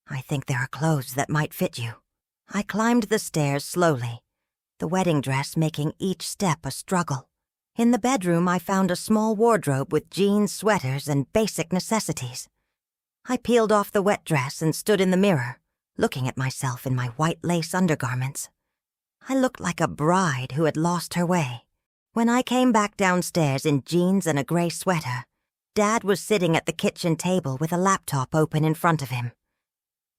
I think there are clothes that might fit you." I climbed the stairs slowly, the wedding dress making each step a struggle. In the bedroom, I found a small wardrobe with jeans, sweaters, and basic necessities. I peeled off the wet dress and stood in the mirror, looking at myself in my white lace undergarments. I looked like a bride who had lost her way. When I came back downstairs in jeans and a gray sweater, Dad was sitting at the kitchen table with a laptop open in front of him.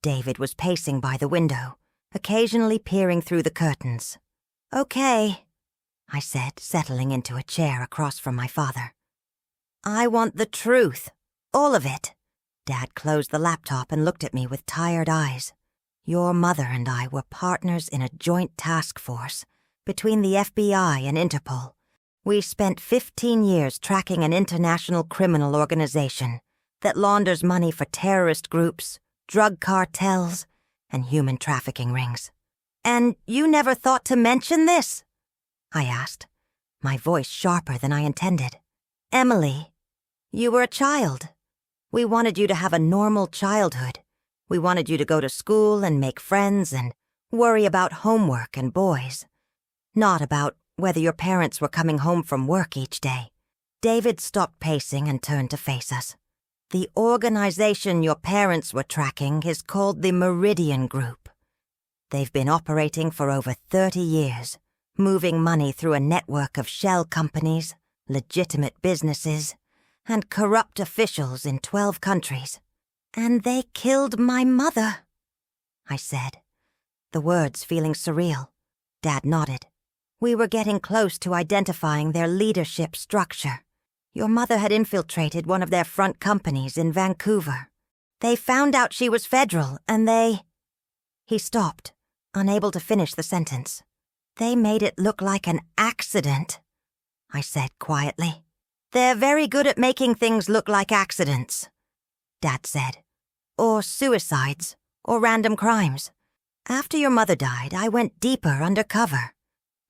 David was pacing by the window, occasionally peering through the curtains. "Okay," I said, settling into a chair across from my father. "I want the truth. All of it." Dad closed the laptop and looked at me with tired eyes. "Your mother and I were partners in a joint task force between the FBI and Interpol. We spent 15 years tracking an international criminal organization that launders money for terrorist groups, drug cartels, and human trafficking rings." "And you never thought to mention this?" I asked, my voice sharper than I intended. "Emily, you were a child. We wanted you to have a normal childhood. We wanted you to go to school and make friends and worry about homework and boys. Not about whether your parents were coming home from work each day." David stopped pacing and turned to face us. "The organization your parents were tracking is called the Meridian Group. They've been operating for over 30 years, moving money through a network of shell companies, legitimate businesses, and corrupt officials in 12 countries. And they killed my mother," I said, the words feeling surreal. Dad nodded. "We were getting close to identifying their leadership structure. Your mother had infiltrated one of their front companies in Vancouver. They found out she was federal, and they—" He stopped, unable to finish the sentence. "They made it look like an accident," I said quietly. "They're very good at making things look like accidents," Dad said. "Or suicides, or random crimes. After your mother died, I went deeper undercover.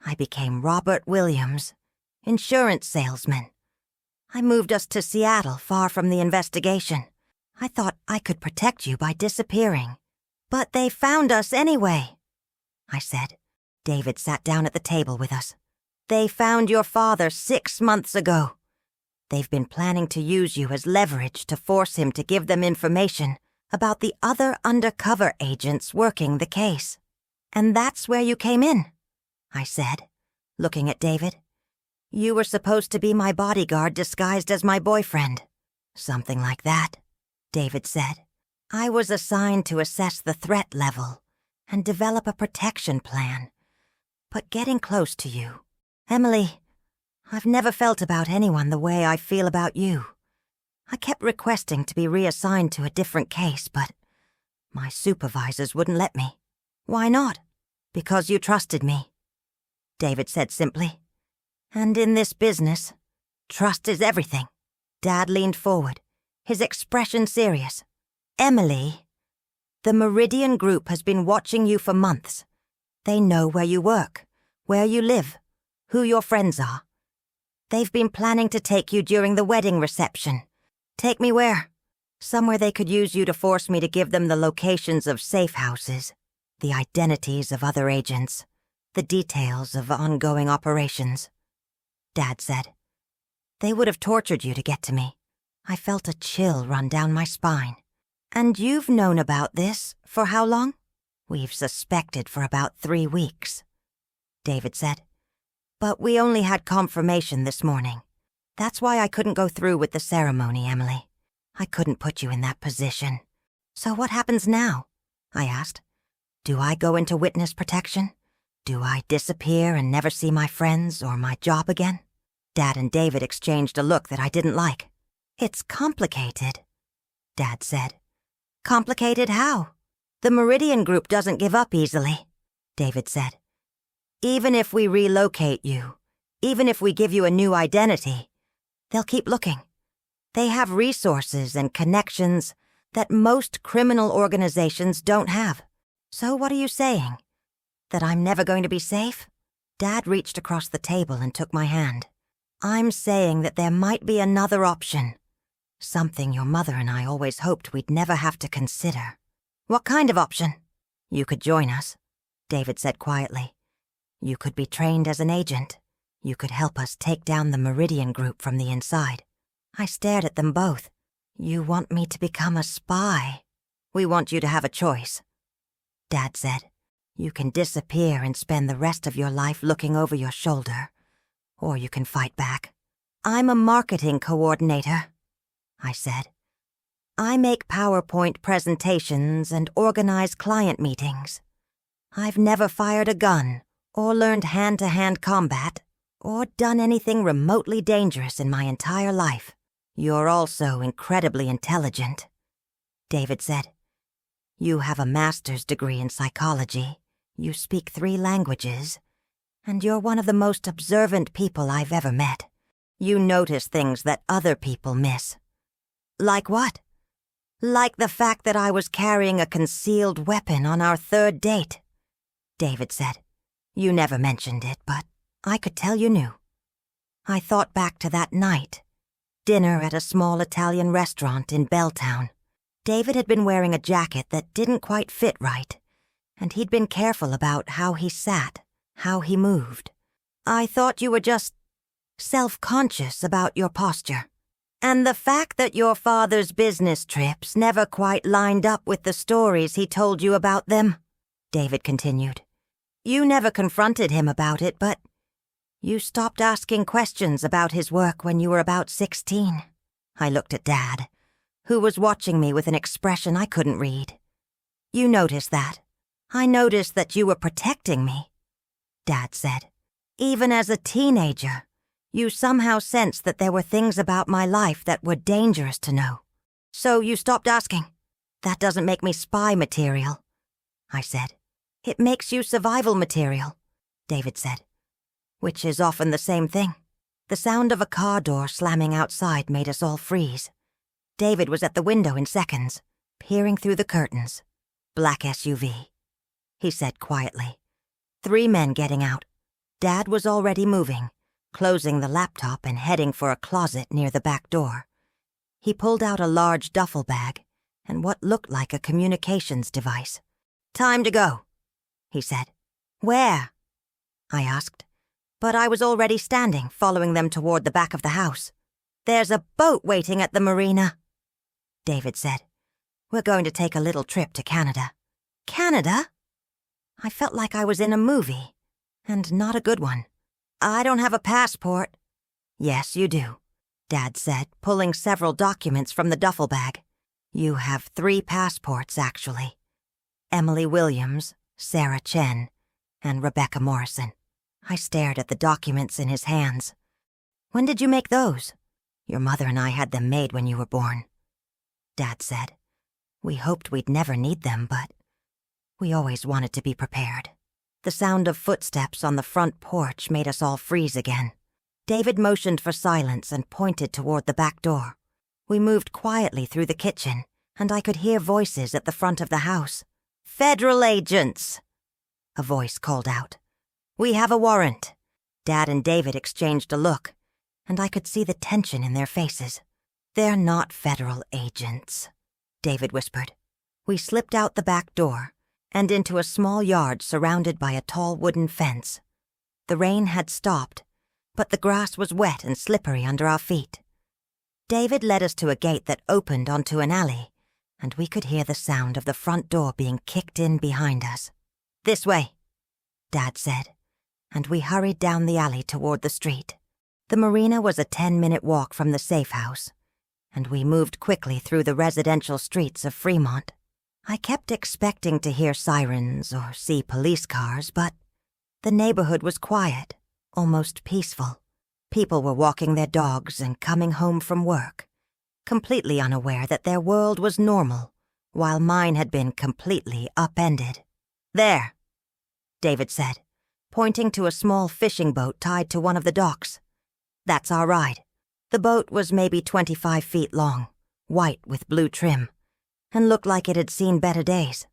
I became Robert Williams, insurance salesman. I moved us to Seattle, far from the investigation. I thought I could protect you by disappearing. But they found us anyway," I said. David sat down at the table with us. "They found your father 6 months ago. They've been planning to use you as leverage to force him to give them information about the other undercover agents working the case. And that's where you came in," I said, looking at David. "You were supposed to be my bodyguard disguised as my boyfriend." "Something like that," David said. "I was assigned to assess the threat level and develop a protection plan. But getting close to you, Emily, I've never felt about anyone the way I feel about you. I kept requesting to be reassigned to a different case, but my supervisors wouldn't let me." "Why not?" "Because you trusted me," David said simply. "And in this business, trust is everything." Dad leaned forward, his expression serious. "Emily, the Meridian Group has been watching you for months. They know where you work, where you live, who your friends are. They've been planning to take you during the wedding reception. Take me where? Somewhere they could use you to force me to give them the locations of safe houses, the identities of other agents, the details of ongoing operations." Dad said. "They would have tortured you to get to me." I felt a chill run down my spine. "And you've known about this for how long?" "We've suspected for about 3 weeks," David said. "But we only had confirmation this morning. That's why I couldn't go through with the ceremony, Emily. I couldn't put you in that position." "So what happens now?" I asked. "Do I go into witness protection? Do I disappear and never see my friends or my job again?" Dad and David exchanged a look that I didn't like. "It's complicated," Dad said. "Complicated how?" "The Meridian Group doesn't give up easily," David said. "Even if we relocate you, even if we give you a new identity, they'll keep looking. They have resources and connections that most criminal organizations don't have. So what are you saying? That I'm never going to be safe?" Dad reached across the table and took my hand. "I'm saying that there might be another option. Something your mother and I always hoped we'd never have to consider." "What kind of option?" "You could join us," David said quietly. "You could be trained as an agent. You could help us take down the Meridian Group from the inside." I stared at them both. "You want me to become a spy?" "We want you to have a choice," Dad said. "You can disappear and spend the rest of your life looking over your shoulder, or you can fight back." "I'm a marketing coordinator," I said. "I make PowerPoint presentations and organize client meetings. I've never fired a gun or learned hand-to-hand combat or done anything remotely dangerous in my entire life." "You're also incredibly intelligent," David said. "You have a master's degree in psychology, you speak 3 languages, and you're one of the most observant people I've ever met. You notice things that other people miss." "Like what?" "Like the fact that I was carrying a concealed weapon on our 3rd date," David said. "You never mentioned it, but I could tell you knew." I thought back to that night. Dinner at a small Italian restaurant in Belltown. David had been wearing a jacket that didn't quite fit right, and he'd been careful about how he sat, how he moved. "I thought you were just self-conscious about your posture. And the fact that your father's business trips never quite lined up with the stories he told you about them," David continued. "You never confronted him about it, but you stopped asking questions about his work when you were about 16. I looked at Dad, who was watching me with an expression I couldn't read. "You noticed that. I noticed that you were protecting me," Dad said. "Even as a teenager, you somehow sensed that there were things about my life that were dangerous to know. So you stopped asking." "That doesn't make me spy material," I said. "It makes you survival material," David said. "Which is often the same thing." The sound of a car door slamming outside made us all freeze. David was at the window in seconds, peering through the curtains. "Black SUV," he said quietly. 3 men getting out. Dad was already moving, closing the laptop and heading for a closet near the back door. He pulled out a large duffel bag and what looked like a communications device. "Time to go," he said. "Where?" I asked, but I was already standing, following them toward the back of the house. "There's a boat waiting at the marina," David said. "We're going to take a little trip to Canada." "Canada?" I felt like I was in a movie, and not a good one. "I don't have a passport." "Yes, you do," Dad said, pulling several documents from the duffel bag. "You have 3 passports, actually. Emily Williams, Sarah Chen, and Rebecca Morrison." I stared at the documents in his hands. "When did you make those?" "Your mother and I had them made when you were born," Dad said. "We hoped we'd never need them, but we always wanted to be prepared." The sound of footsteps on the front porch made us all freeze again. David motioned for silence and pointed toward the back door. We moved quietly through the kitchen, and I could hear voices at the front of the house. "Federal agents!" a voice called out. "We have a warrant." Dad and David exchanged a look, and I could see the tension in their faces. "They're not federal agents," David whispered. We slipped out the back door and into a small yard surrounded by a tall wooden fence. The rain had stopped, but the grass was wet and slippery under our feet. David led us to a gate that opened onto an alley, and we could hear the sound of the front door being kicked in behind us. "This way," Dad said, and we hurried down the alley toward the street. The marina was a 10-minute walk from the safe house, and we moved quickly through the residential streets of Fremont. I kept expecting to hear sirens or see police cars, but the neighborhood was quiet, almost peaceful. People were walking their dogs and coming home from work, completely unaware that their world was normal, while mine had been completely upended. "There," David said, pointing to a small fishing boat tied to one of the docks. "That's our ride." The boat was maybe 25 feet long, white with blue trim, and looked like it had seen better days.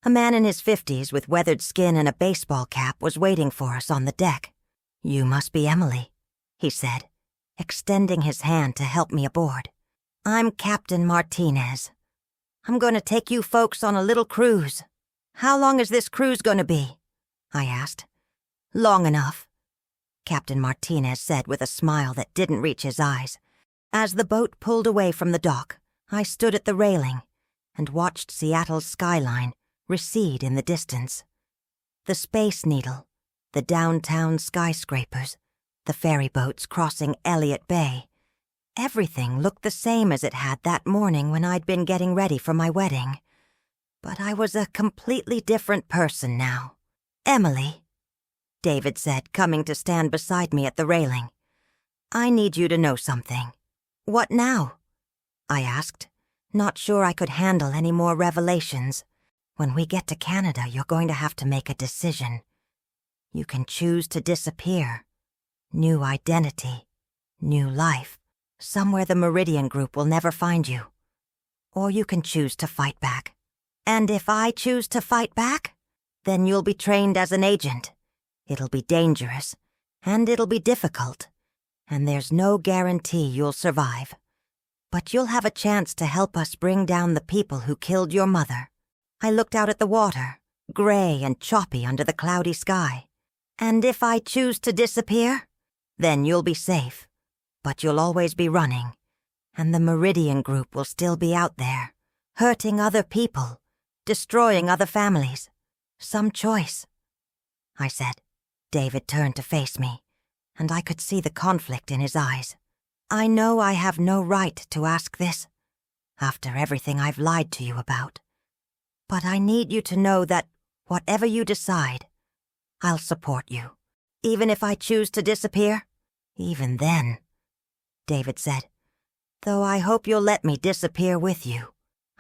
A man in his 50s with weathered skin and a baseball cap was waiting for us on the deck. "You must be Emily," he said, extending his hand to help me aboard. "I'm Captain Martinez. I'm going to take you folks on a little cruise." "How long is this cruise going to be?" I asked. "Long enough," Captain Martinez said with a smile that didn't reach his eyes. As the boat pulled away from the dock, I stood at the railing and watched Seattle's skyline recede in the distance. The Space Needle, the downtown skyscrapers, the ferry boats crossing Elliott Bay. Everything looked the same as it had that morning when I'd been getting ready for my wedding. But I was a completely different person now. "Emily," David said, coming to stand beside me at the railing. "I need you to know something." "What now?" I asked, not sure I could handle any more revelations. "When we get to Canada, you're going to have to make a decision. You can choose to disappear. New identity, new life, somewhere the Meridian Group will never find you. Or you can choose to fight back. And if I choose to fight back, then you'll be trained as an agent. It'll be dangerous, and it'll be difficult, and there's no guarantee you'll survive. But you'll have a chance to help us bring down the people who killed your mother." I looked out at the water, gray and choppy under the cloudy sky. "And if I choose to disappear, then you'll be safe, but you'll always be running, and the Meridian Group will still be out there, hurting other people, destroying other families. Some choice," I said. David turned to face me, and I could see the conflict in his eyes. "I know I have no right to ask this, after everything I've lied to you about. But I need you to know that whatever you decide, I'll support you. Even if I choose to disappear?" "Even then," David said. "Though I hope you'll let me disappear with you."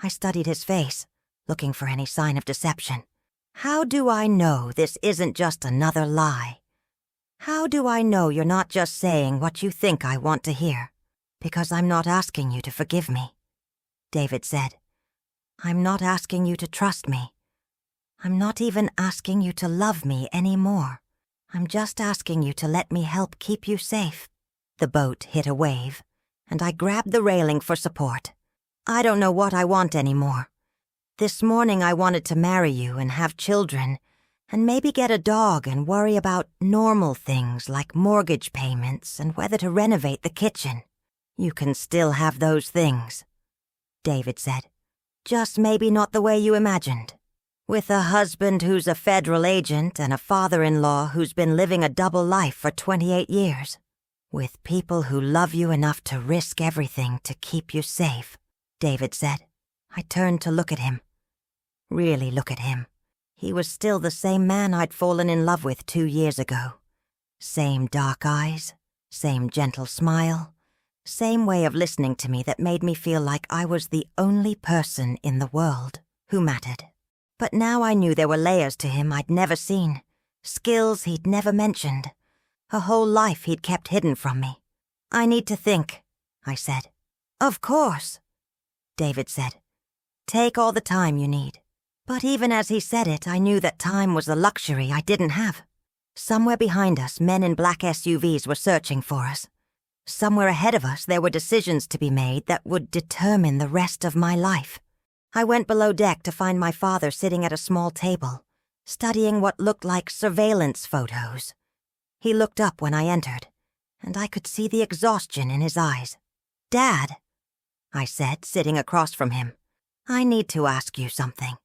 I studied his face, looking for any sign of deception. "How do I know this isn't just another lie? How do I know you're not just saying what you think I want to hear?" "Because I'm not asking you to forgive me," David said. "I'm not asking you to trust me. I'm not even asking you to love me anymore. I'm just asking you to let me help keep you safe." The boat hit a wave, and I grabbed the railing for support. "I don't know what I want anymore. This morning I wanted to marry you and have children, And maybe get a dog and worry about normal things like mortgage payments and whether to renovate the kitchen. You can still have those things, David said. Just maybe not the way you imagined. With a husband who's a federal agent and a father-in-law who's been living a double life for 28 years. With people who love you enough to risk everything to keep you safe, David said. I turned to look at him. Really look at him. He was still the same man I'd fallen in love with 2 years ago. Same dark eyes, same gentle smile, same way of listening to me that made me feel like I was the only person in the world who mattered. But now I knew there were layers to him I'd never seen, skills he'd never mentioned, a whole life he'd kept hidden from me. I need to think, I said. Of course, David said. Take all the time you need. But even as he said it, I knew that time was a luxury I didn't have. Somewhere behind us, men in black SUVs were searching for us. Somewhere ahead of us, there were decisions to be made that would determine the rest of my life. I went below deck to find my father sitting at a small table, studying what looked like surveillance photos. He looked up when I entered, and I could see the exhaustion in his eyes. Dad, I said, sitting across from him, I need to ask you something.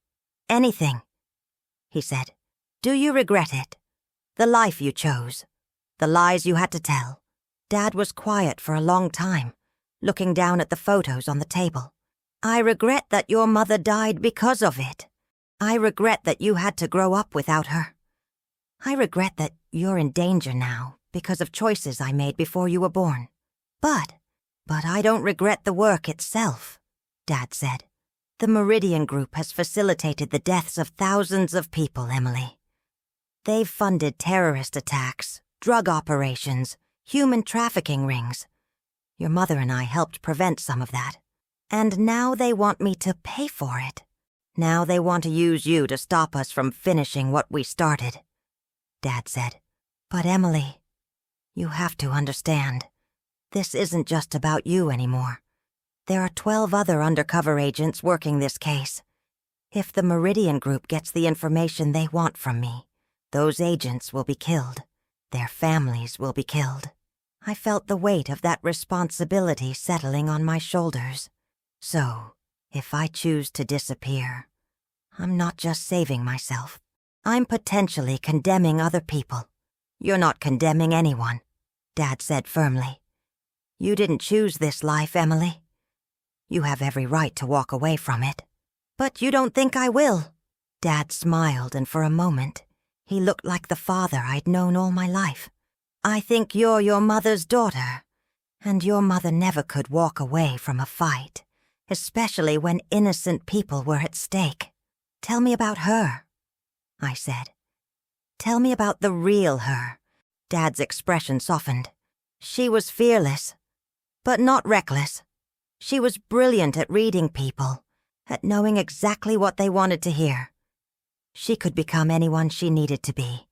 Anything, he said. Do you regret it? The life you chose? The lies you had to tell? Dad was quiet for a long time, looking down at the photos on the table. I regret that your mother died because of it. I regret that you had to grow up without her. I regret that you're in danger now because of choices I made before you were born. But I don't regret the work itself, Dad said. The Meridian Group has facilitated the deaths of thousands of people, Emily. They've funded terrorist attacks, drug operations, human trafficking rings. Your mother and I helped prevent some of that. And now they want me to pay for it. Now they want to use you to stop us from finishing what we started, Dad said. But Emily, you have to understand. This isn't just about you anymore. There are 12 other undercover agents working this case. If the Meridian Group gets the information they want from me, those agents will be killed. Their families will be killed. I felt the weight of that responsibility settling on my shoulders. So, if I choose to disappear, I'm not just saving myself. I'm potentially condemning other people. You're not condemning anyone, Dad said firmly. You didn't choose this life, Emily. You have every right to walk away from it. But you don't think I will? Dad smiled, and for a moment, he looked like the father I'd known all my life. I think you're your mother's daughter, and your mother never could walk away from a fight, especially when innocent people were at stake. Tell me about her, I said. Tell me about the real her. Dad's expression softened. She was fearless, but not reckless. She was brilliant at reading people, at knowing exactly what they wanted to hear. She could become anyone she needed to be.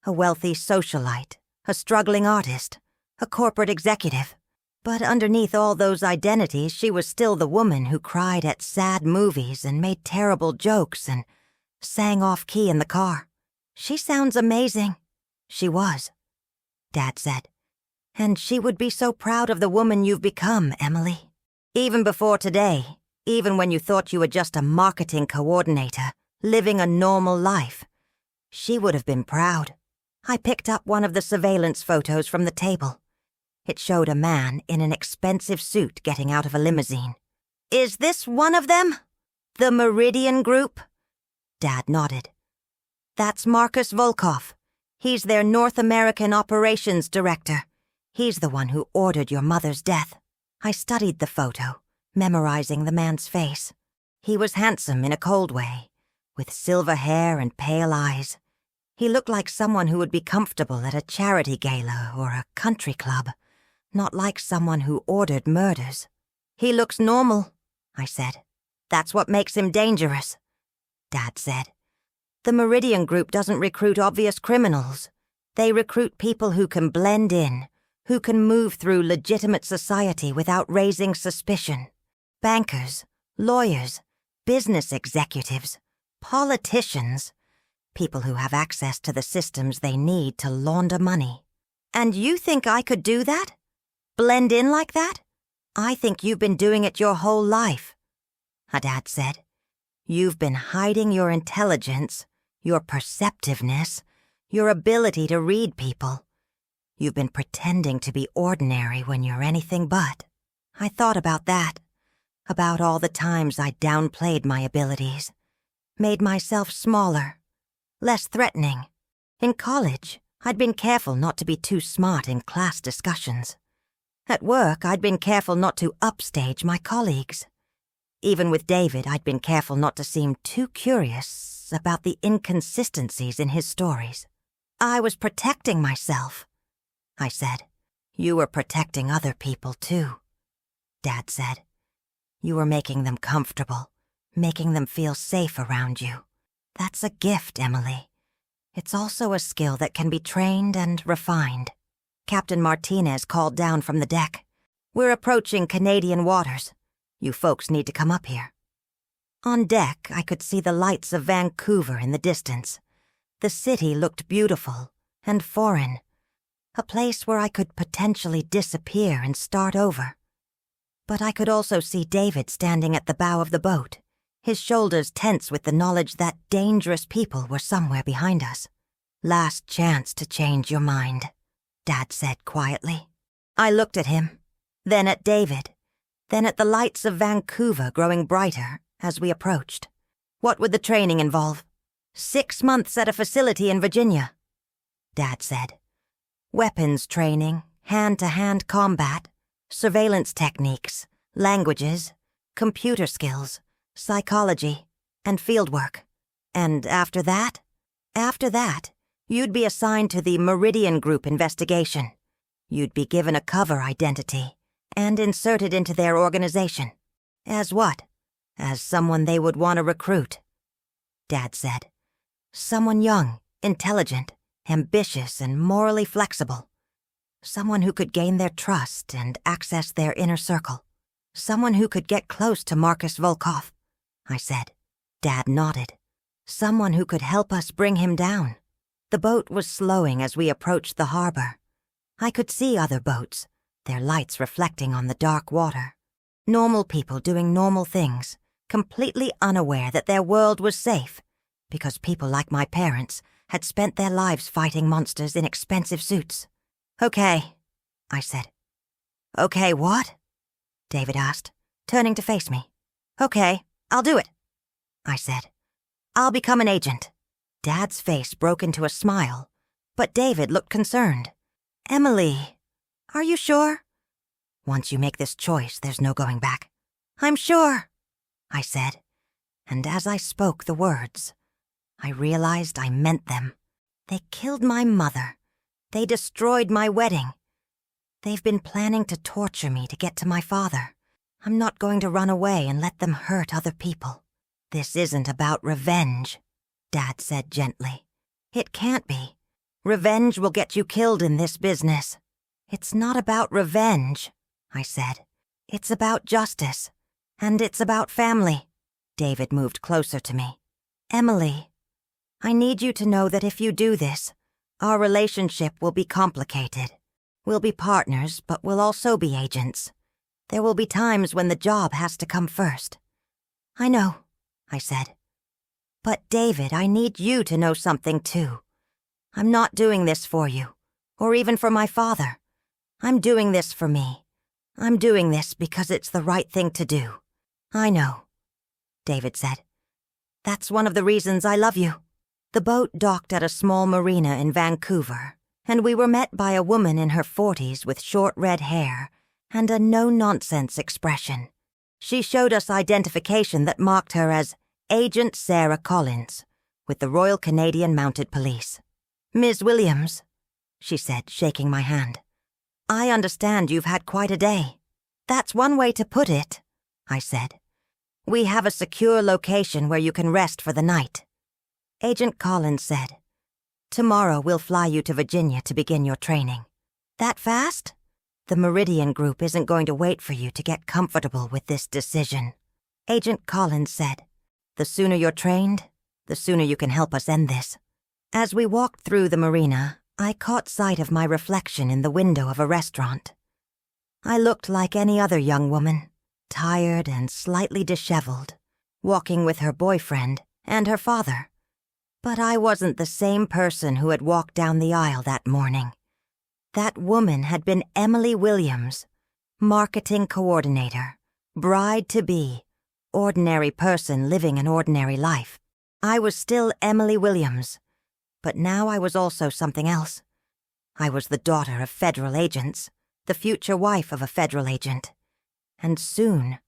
A wealthy socialite, a struggling artist, a corporate executive. But underneath all those identities, she was still the woman who cried at sad movies and made terrible jokes and sang off-key in the car. She sounds amazing. She was, Dad said. And she would be so proud of the woman you've become, Emily. Even before today, even when you thought you were just a marketing coordinator, living a normal life, she would have been proud. I picked up one of the surveillance photos from the table. It showed a man in an expensive suit getting out of a limousine. Is this one of them? The Meridian Group? Dad nodded. That's Marcus Volkov. He's their North American operations director. He's the one who ordered your mother's death. I studied the photo, memorizing the man's face. He was handsome in a cold way, with silver hair and pale eyes. He looked like someone who would be comfortable at a charity gala or a country club, not like someone who ordered murders. He looks normal, I said. That's what makes him dangerous, Dad said. The Meridian Group doesn't recruit obvious criminals. They recruit people who can blend in, who can move through legitimate society without raising suspicion. Bankers, lawyers, business executives, politicians, People who have access to the systems they need to launder money. And you think I could do that? Blend in like that? I think you've been doing it your whole life. Haddad said. You've been hiding your intelligence, your perceptiveness, your ability to read people. You've been pretending to be ordinary when you're anything but. I thought about that, about all the times I downplayed my abilities, made myself smaller, less threatening. In college, I'd been careful not to be too smart in class discussions. At work, I'd been careful not to upstage my colleagues. Even with David, I'd been careful not to seem too curious about the inconsistencies in his stories. I was protecting myself, I said. You were protecting other people, too, Dad said. You were making them comfortable, making them feel safe around you. That's a gift, Emily. It's also a skill that can be trained and refined. Captain Martinez called down from the deck. We're approaching Canadian waters. You folks need to come up here. On deck, I could see the lights of Vancouver in the distance. The city looked beautiful and foreign, a place where I could potentially disappear and start over. But I could also see David standing at the bow of the boat, his shoulders tense with the knowledge that dangerous people were somewhere behind us. Last chance to change your mind, Dad said quietly. I looked at him, then at David, then at the lights of Vancouver growing brighter as we approached. What would the training involve? 6 months at a facility in Virginia, Dad said. Weapons training, hand-to-hand combat, surveillance techniques, languages, computer skills, psychology, and fieldwork. And after that, you'd be assigned to the Meridian Group investigation. You'd be given a cover identity and inserted into their organization. As what? As someone they would want to recruit, Dad said. Someone young, intelligent, ambitious, and morally flexible. Someone who could gain their trust and access their inner circle. Someone who could get close to Marcus Volkov, I said. Dad nodded. Someone who could help us bring him down. The boat was slowing as we approached the harbor. I could see other boats, their lights reflecting on the dark water. Normal people doing normal things, completely unaware that their world was safe, because people like my parents had spent their lives fighting monsters in expensive suits. Okay, I said. Okay, what? David asked, turning to face me. Okay, I'll do it, I said. I'll become an agent. Dad's face broke into a smile, but David looked concerned. Emily, are you sure? Once you make this choice, there's no going back. I'm sure, I said, and as I spoke the words, I realized I meant them. They killed my mother. They destroyed my wedding. They've been planning to torture me to get to my father. I'm not going to run away and let them hurt other people. This isn't about revenge, Dad said gently. It can't be. Revenge will get you killed in this business. It's not about revenge, I said. It's about justice. And it's about family. David moved closer to me. Emily, I need you to know that if you do this, our relationship will be complicated. We'll be partners, but we'll also be agents. There will be times when the job has to come first. I know, I said. But David, I need you to know something too. I'm not doing this for you, or even for my father. I'm doing this for me. I'm doing this because it's the right thing to do. I know, David said. That's one of the reasons I love you. The boat docked at a small marina in Vancouver, and we were met by a woman in her 40s with short red hair and a no-nonsense expression. She showed us identification that marked her as Agent Sarah Collins, with the Royal Canadian Mounted Police. Ms. Williams, she said, shaking my hand. I understand you've had quite a day. That's one way to put it, I said. We have a secure location where you can rest for the night. Agent Collins said, Tomorrow we'll fly you to Virginia to begin your training. That fast? The Meridian Group isn't going to wait for you to get comfortable with this decision. Agent Collins said, The sooner you're trained, the sooner you can help us end this. As we walked through the marina, I caught sight of my reflection in the window of a restaurant. I looked like any other young woman, tired and slightly disheveled, walking with her boyfriend and her father. But I wasn't the same person who had walked down the aisle that morning. That woman had been Emily Williams, marketing coordinator, bride-to-be, ordinary person living an ordinary life. I was still Emily Williams, but now I was also something else. I was the daughter of federal agents, the future wife of a federal agent. And soon,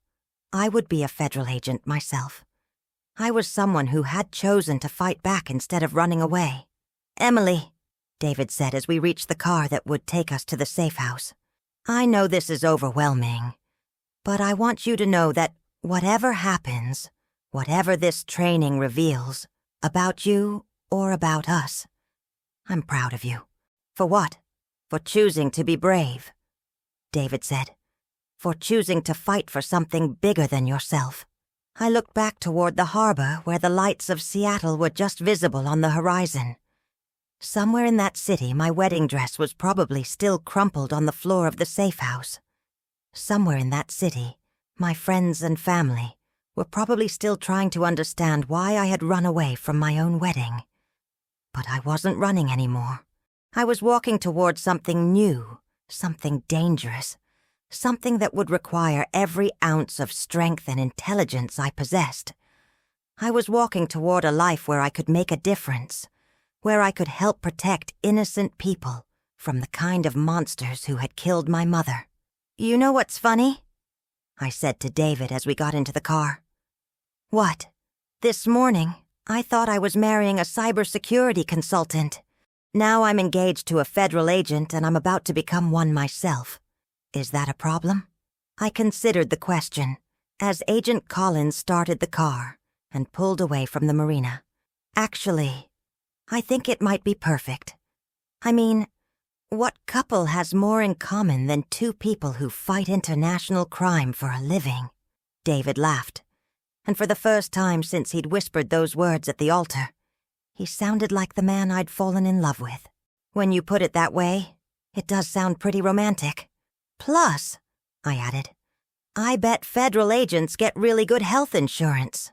I would be a federal agent myself. I was someone who had chosen to fight back instead of running away. "Emily," David said as we reached the car that would take us to the safe house, "I know this is overwhelming, but I want you to know that whatever happens, whatever this training reveals, about you or about us, I'm proud of you." "For what?" "For choosing to be brave," David said. "For choosing to fight for something bigger than yourself." I looked back toward the harbor where the lights of Seattle were just visible on the horizon. Somewhere in that city, my wedding dress was probably still crumpled on the floor of the safe house. Somewhere in that city, my friends and family were probably still trying to understand why I had run away from my own wedding. But I wasn't running anymore. I was walking toward something new, something dangerous, something that would require every ounce of strength and intelligence I possessed. I was walking toward a life where I could make a difference, where I could help protect innocent people from the kind of monsters who had killed my mother. "You know what's funny?" I said to David as we got into the car. "What?" "This morning, I thought I was marrying a cybersecurity consultant. Now I'm engaged to a federal agent and I'm about to become one myself. Is that a problem?" I considered the question as Agent Collins started the car and pulled away from the marina. "Actually, I think it might be perfect. I mean, what couple has more in common than two people who fight international crime for a living?" David laughed, and for the first time since he'd whispered those words at the altar, he sounded like the man I'd fallen in love with. "When you put it that way, it does sound pretty romantic. Plus," I added, "I bet federal agents get really good health insurance."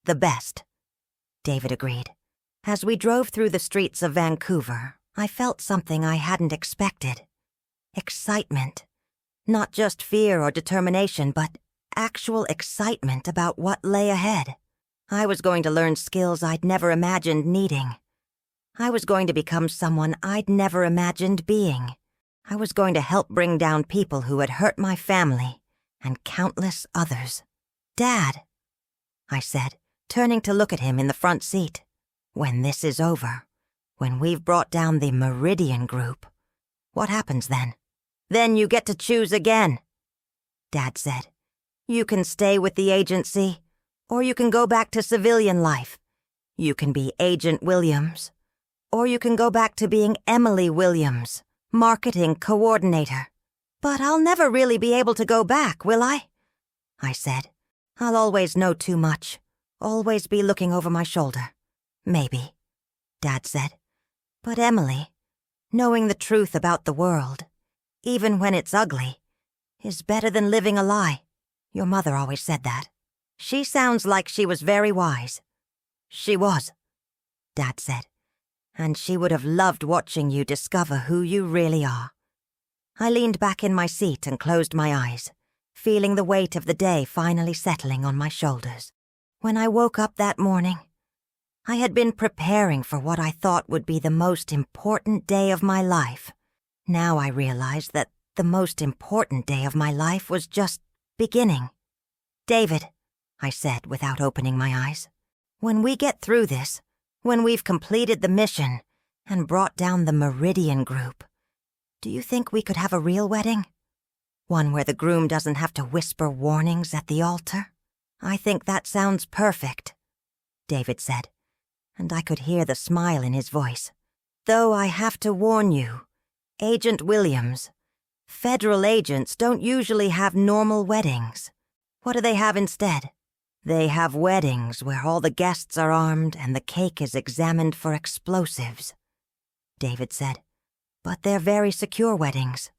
"The best," David agreed. As we drove through the streets of Vancouver, I felt something I hadn't expected. Excitement. Not just fear or determination, but actual excitement about what lay ahead. I was going to learn skills I'd never imagined needing. I was going to become someone I'd never imagined being. I was going to help bring down people who had hurt my family and countless others. "Dad," I said, turning to look at him in the front seat, "when this is over, when we've brought down the Meridian Group, what happens then?" "Then you get to choose again," Dad said. "You can stay with the agency, or you can go back to civilian life. You can be Agent Williams, or you can go back to being Emily Williams, marketing coordinator." "But I'll never really be able to go back, will I?" I said. "I'll always know too much, always be looking over my shoulder." "Maybe," Dad said. "But Emily, knowing the truth about the world, even when it's ugly, is better than living a lie. Your mother always said that. She sounds like she was very wise." "She was," Dad said. "And she would have loved watching you discover who you really are." I leaned back in my seat and closed my eyes, feeling the weight of the day finally settling on my shoulders. When I woke up that morning, I had been preparing for what I thought would be the most important day of my life. Now I realized that the most important day of my life was just beginning. "David," I said without opening my eyes, "when we get through this, when we've completed the mission and brought down the Meridian Group, do you think we could have a real wedding? One where the groom doesn't have to whisper warnings at the altar?" "I think that sounds perfect," David said, and I could hear the smile in his voice. "Though I have to warn you, Agent Williams, federal agents don't usually have normal weddings. What do they have instead?" They have weddings where all the guests are armed and the cake is examined for explosives, David said. But they're very secure weddings.